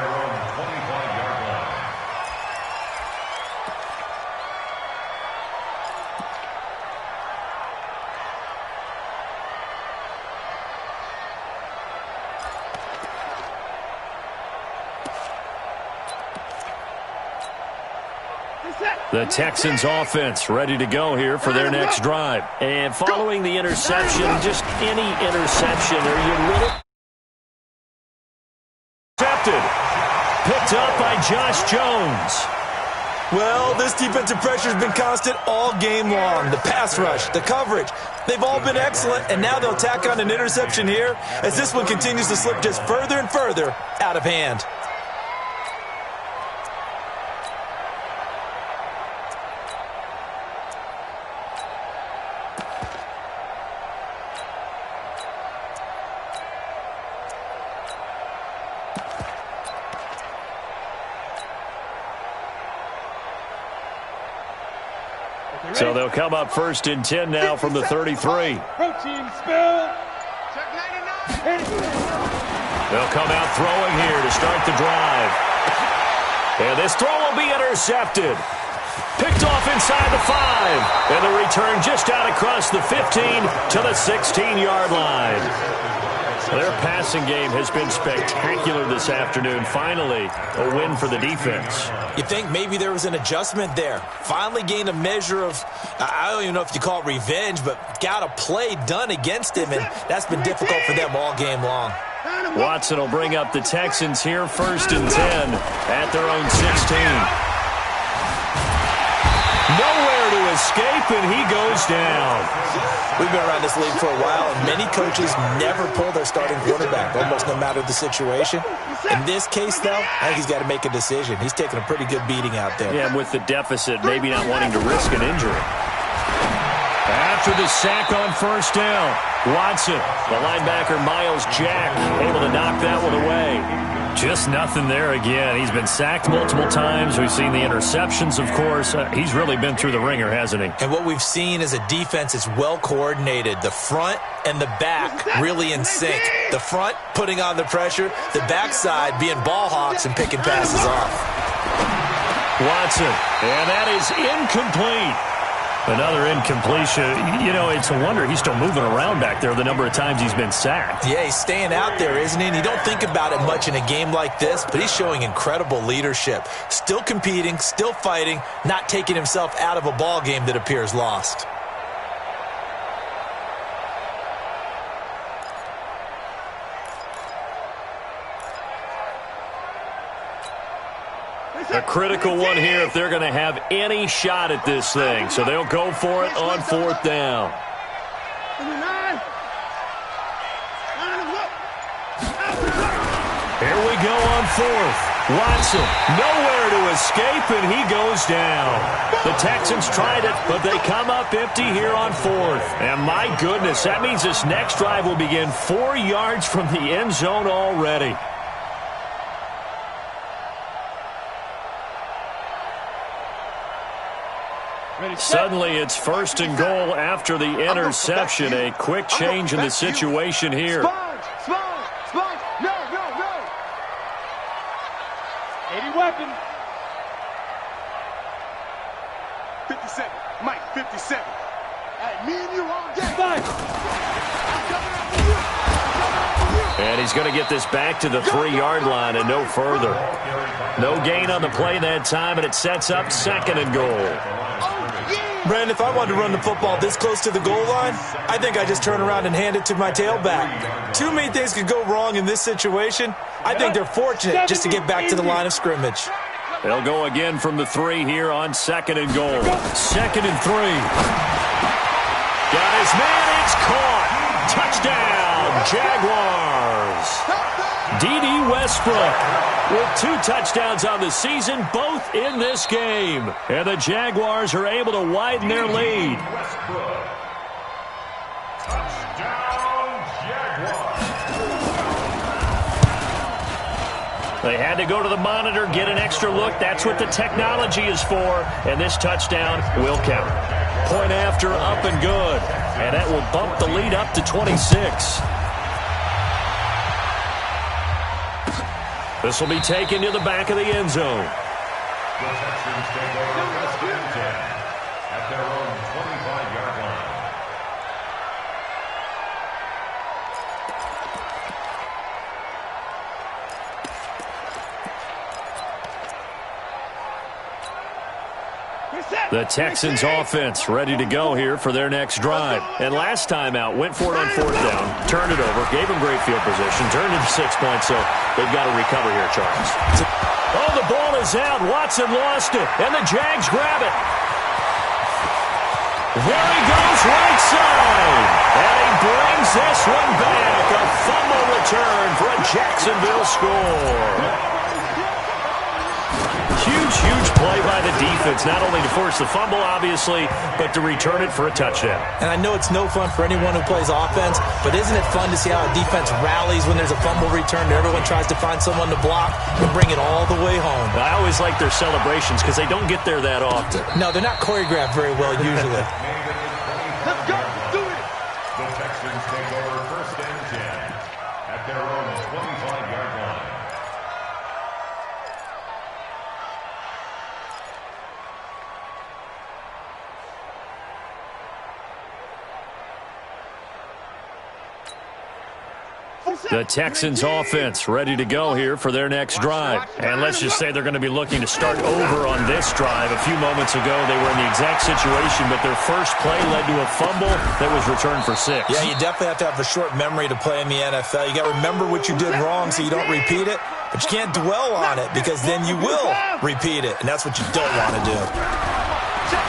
The Texans offense ready to go here for their next drive. And following the interception, just any interception, are you really intercepted? Picked up by Josh Jones. Well, this defensive pressure has been constant all game long. The pass rush, the coverage, they've all been excellent, and now they'll tack on an interception here as this one continues to slip just further and further out of hand. So they'll come up 1st and 10 now from the 33. Protein spill. They'll come out throwing here to start the drive. And this throw will be intercepted. Picked off inside the 5. And the return just out across the 15 to the 16-yard line. Their passing game has been spectacular this afternoon. Finally, a win for the defense. You think maybe there was an adjustment there. Finally gained a measure of, I don't even know if you call it revenge, but got a play done against him, and that's been difficult for them all game long. Watson will bring up the Texans here 1st and 10 at their own 16. Nowhere to escape, and he goes down. We've been around this league for a while, and many coaches never pull their starting quarterback, almost no matter the situation. In this case, though, I think he's got to make a decision. He's taking a pretty good beating out there. Yeah, with the deficit, maybe not wanting to risk an injury. After the sack on 1st down, Watson, the linebacker Miles Jack, able to knock that one away. Just nothing there again. He's been sacked multiple times. We've seen the interceptions, of course. He's really been through the ringer, hasn't he? And what we've seen is a defense that's well coordinated. The front and the back really in sync. The front putting on the pressure. The backside being ball hawks and picking passes off. Watson, and that is incomplete. Another incompletion. You know, it's a wonder he's still moving around back there the number of times he's been sacked. Yeah, he's staying out there, isn't he? And you don't think about it much in a game like this, but he's showing incredible leadership. Still competing, still fighting, not taking himself out of a ball game that appears lost. A critical one here if they're going to have any shot at this thing. So they'll go for it on 4th down. Here we go on 4th. Watson, nowhere to escape, and he goes down. The Texans tried it, but they come up empty here on 4th. And my goodness, that means this next drive will begin 4 yards from the end zone already. Suddenly, it's 1st and goal after the interception. A quick change in the situation here. Sponge. No. 80 weapon. 57. Mike, 57. Hey, me and you all day. And he's going to get this back to the 3-yard line and no further. No gain on the play that time, and it sets up 2nd and goal. Brandon, if I wanted to run the football this close to the goal line, I think I just turn around and hand it to my tailback. Too many things could go wrong in this situation. I think they're fortunate just to get back to the line of scrimmage. They'll go again from the 3 here on 2nd and goal. 2nd and 3. Got his man. It's caught. Touchdown, Jaguars. D.D. Westbrook with 2 touchdowns on the season, both in this game. And the Jaguars are able to widen their lead. They had to go to the monitor, get an extra look. That's what the technology is for. And this touchdown will count. Point after, up and good. And that will bump the lead up to 26. This will be taken to the back of the end zone. The Texans take over 1st and 10 at their own 25-yard line. The Texans offense ready to go here for their next drive. And last time out, went for it on 4th down, turned it over, gave them great field position, turned it to 6 points, so they've got to recover here, Charles. Oh, the ball is out. Watson lost it, and the Jags grab it. There he goes, right side. And he brings this one back. A fumble return for a Jacksonville score. Huge play by the defense, not only to force the fumble, obviously, but to return it for a touchdown. And I know it's no fun for anyone who plays offense, but isn't it fun to see how a defense rallies when there's a fumble return and everyone tries to find someone to block and bring it all the way home? I always like their celebrations because they don't get there that often. No, they're not choreographed very well usually. Let's go. Do it. The Texans take over 1st and 10 at their own 25-yard line. The Texans offense ready to go here for their next drive. And let's just say they're going to be looking to start over on this drive. A few moments ago, they were in the exact situation, but their first play led to a fumble that was returned for 6. Yeah, you definitely have to have a short memory to play in the NFL. You got to remember what you did wrong so you don't repeat it, but you can't dwell on it because then you will repeat it, and that's what you don't want to do.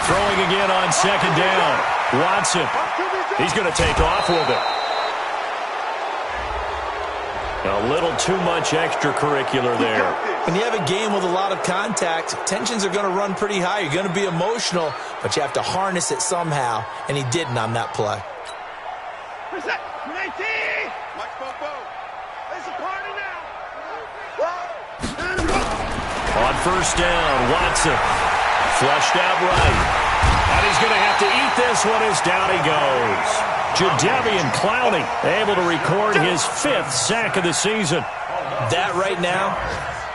Throwing again on 2nd down. Watson. He's going to take off with it. A little too much extracurricular there. When you have a game with a lot of contact, tensions are going to run pretty high. You're going to be emotional, but you have to harness it somehow, and he didn't on that play. Watch Bobo. It's a party now. On 1st down, Watson. Flushed out right. And he's going to have to eat this one as down he goes. Jadeveon Clowney able to record his 5th sack of the season. That right now,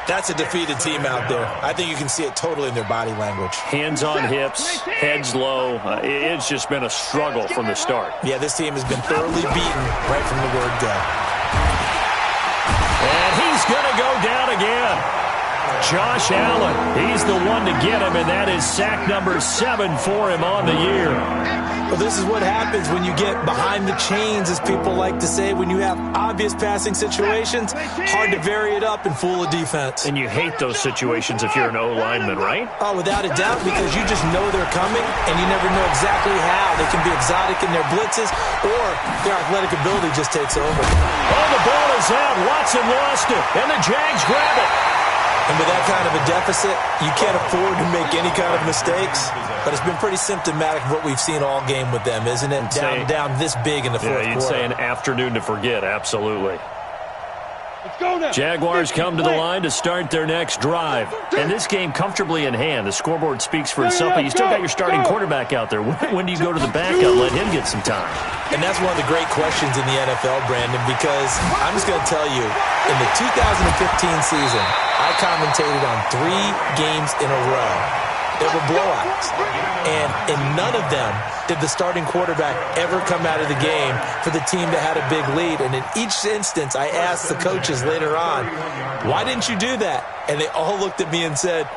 that's a defeated team out there. I think you can see it totally in their body language. Hands on hips, heads low. It's just been a struggle from the start. Yeah, this team has been thoroughly beaten right from the word go. And he's going to go down again. Josh Allen, he's the one to get him, and that is sack number 7 for him on the year. Well, this is what happens when you get behind the chains, as people like to say. When you have obvious passing situations, hard to vary it up and fool a defense. And you hate those situations if you're an O-lineman, right? Oh, without a doubt, because you just know they're coming, and you never know exactly how. They can be exotic in their blitzes, or their athletic ability just takes over. Oh, the ball is out. Watson lost it, and the Jags grab it. And with that kind of a deficit, you can't afford to make any kind of mistakes. But it's been pretty symptomatic of what we've seen all game with them, isn't it? Down this big in the fourth quarter. You'd say an afternoon to forget, absolutely. Let's go now. Jaguars come to the line to start their next drive. And this game comfortably in hand. The scoreboard speaks for itself, but you still got your starting quarterback out there. When do you go to the backup, let him get some time? And that's one of the great questions in the NFL, Brandon, because I'm just going to tell you, in the 2015 season, I commentated on 3 games in a row. They were blowouts. And in none of them did the starting quarterback ever come out of the game for the team that had a big lead. And in each instance, I asked the coaches later on, why didn't you do that? And they all looked at me and said,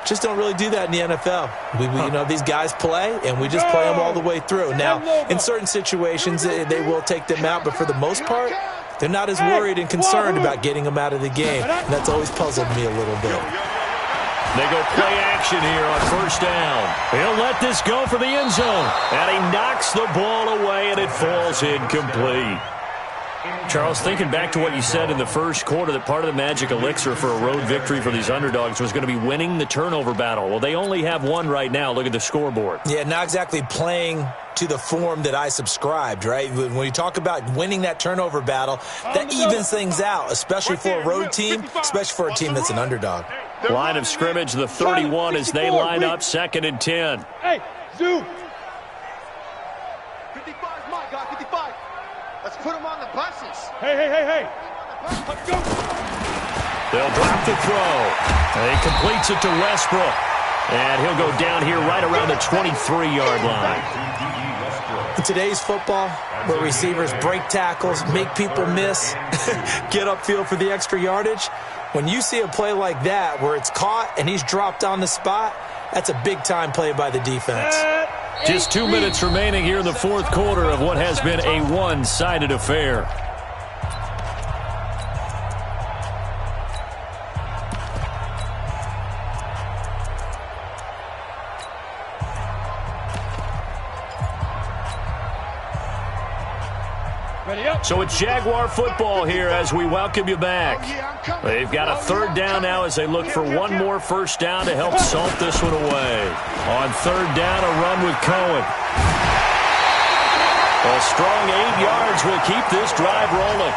just don't really do that in the NFL. You know, these guys play, and we just play them all the way through. Now, in certain situations, they will take them out, but for the most part, they're not as worried and concerned about getting them out of the game. And that's always puzzled me a little bit. They go play action here on 1st down. He'll let this go for the end zone. And he knocks the ball away, and it falls incomplete. Charles, thinking back to what you said in the first quarter, that part of the magic elixir for a road victory for these underdogs was going to be winning the turnover battle. Well, they only have one right now. Look at the scoreboard. Yeah, not exactly playing to the form that I subscribed, right? When you talk about winning that turnover battle, that evens things out, especially for a road team, especially for a team that's an underdog. Line of scrimmage, the 31 as they line up, 2nd and 10. Hey, Zoo. 55 is my guy, 55. Let's put him on the buses. Hey. Let's go. They'll drop the throw. And he completes it to Westbrook. And he'll go down here right around the 23-yard line. In today's football, where receivers break tackles, make people miss, get upfield for the extra yardage, when you see a play like that where it's caught and he's dropped on the spot, that's a big-time play by the defense. Just 2 minutes remaining here in the fourth quarter of what has been a one-sided affair. Ready So it's Jaguar football here as we welcome you back. They've got a third down now as they look for one more first down to help salt this one away. On third down, a run with Cohen. A strong 8 yards will keep this drive rolling.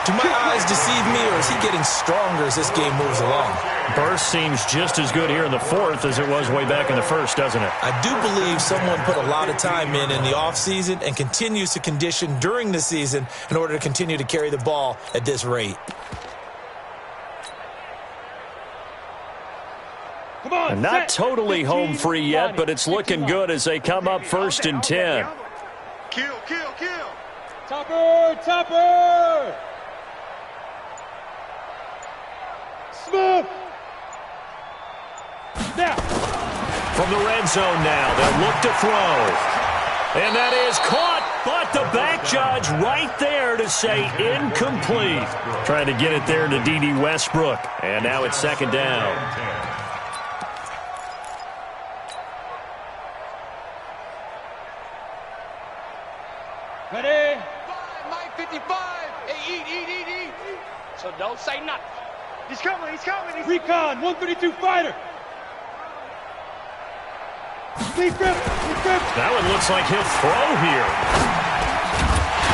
Do my eyes deceive me, or is he getting stronger as this game moves along? Burst seems just as good here in the fourth as it was way back in the first, doesn't it? I do believe someone put a lot of time in the offseason and continues to condition during the season in order to continue to carry the ball at this rate. Come on, and not totally home free yet, but it's looking good as they come up first and 10. Kill. Topper! Smooth! Now! From the red zone now, they'll look to throw. And that is caught, but the back judge right there to say incomplete. Trying to get it there to D.D. Westbrook. And now it's second down. Ready? Mike 55. Hey, eat. So don't say nothing. He's coming. Recon, 132 fighter. That one looks like he'll throw here.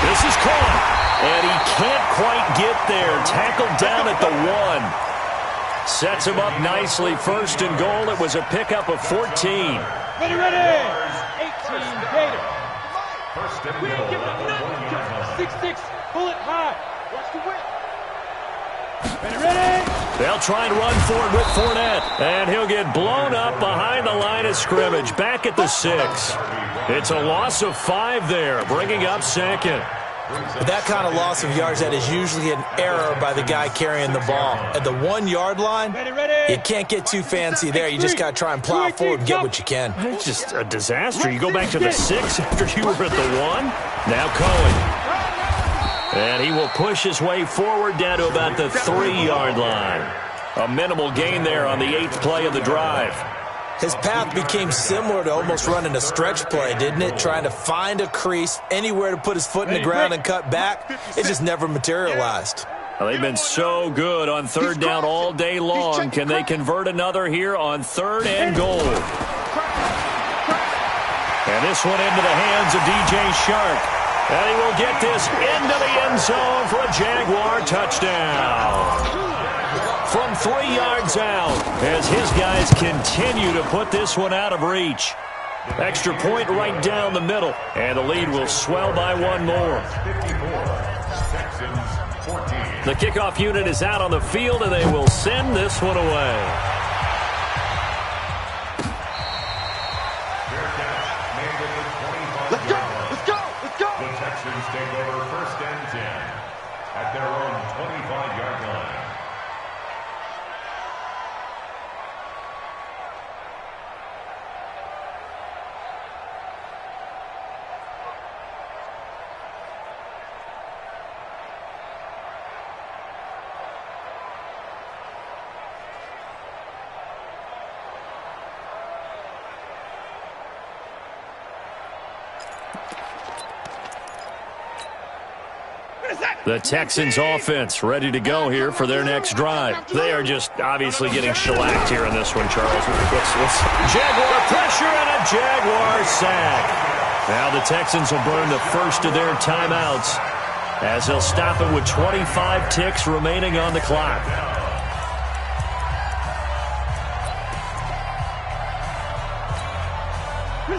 This is caught. And he can't quite get there. Tackled down at the 1. Sets him up nicely. First and goal. It was a pickup of 14. Ready. 18 Gator. We ain't giving up nothing. 6'6", bullet high. Watch the whip. Ready. They'll try and run for it with Fournette. And he'll get blown up behind the line of scrimmage. Back at the 6. It's a loss of 5 there, bringing up second. But that kind of loss of yards, that is usually an error by the guy carrying the ball. At the 1 yard line, you can't get too fancy there. You just got to try and plow forward and get what you can. It's just a disaster. You go back to the 6 after you were at the 1. Now Cohen. And he will push his way forward down to about the 3 yard line. A minimal gain there on the 8th play of the drive. His path became similar to almost running a stretch play, didn't it? Trying to find a crease, anywhere to put his foot in the ground and cut back. It just never materialized. Well, they've been so good on third down all day long. Can they convert another here on third and goal? And this one into the hands of DJ Shark. And he will get this into the end zone for a Jaguar touchdown. From 3 yards out, as his guys continue to put this one out of reach. Extra point right down the middle, and the lead will swell by 1 more. The kickoff unit is out on the field, and they will send this one away. Let's go. The Texans take over first and 10 at their own 25-yard line. The Texans offense ready to go here for their next drive. They are just obviously getting shellacked here in this one, Charles. Jaguar pressure and a Jaguar sack. Now the Texans will burn the first of their timeouts as they'll stop it with 25 ticks remaining on the clock.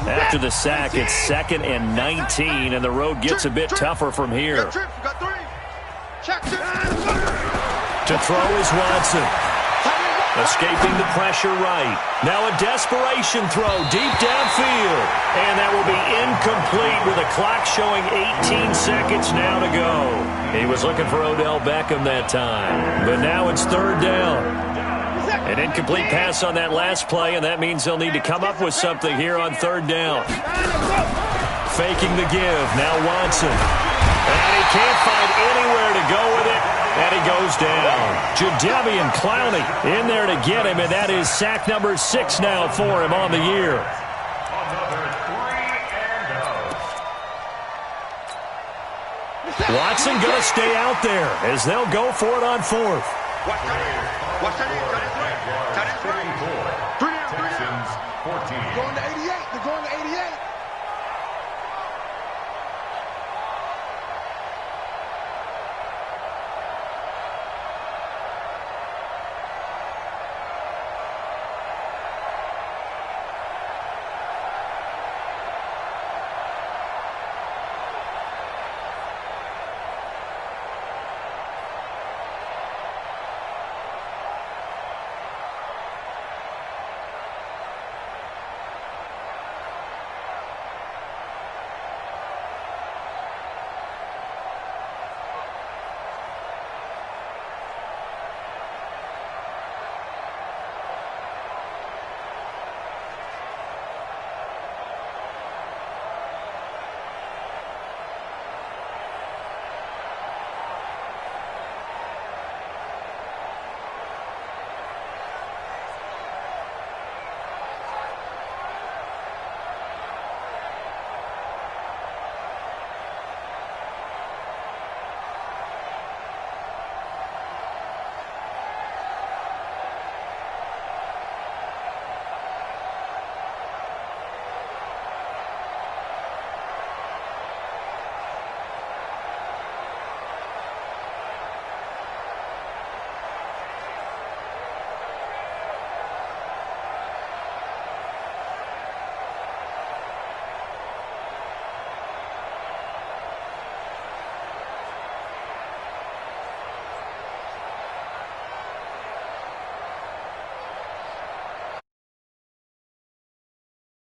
After the sack, it's 2nd and 19, and the road gets a bit tougher from here. To throw is Watson. Escaping the pressure right. Now a desperation throw deep downfield. And that will be incomplete with a clock showing 18 seconds now to go. He was looking for Odell Beckham that time. But now it's third down. An incomplete pass on that last play, and that means they'll need to come up with something here on third down. Faking the give. Now Watson. And he can't find anywhere to go with it. And he goes down. Jadeveon Clowney in there to get him, and that is sack number 6 now for him on the year. Another 3 and out. Watson going to stay out there as they'll go for it on fourth. Watch that in. Cut it right. Texans 14. Going to 88. They're going to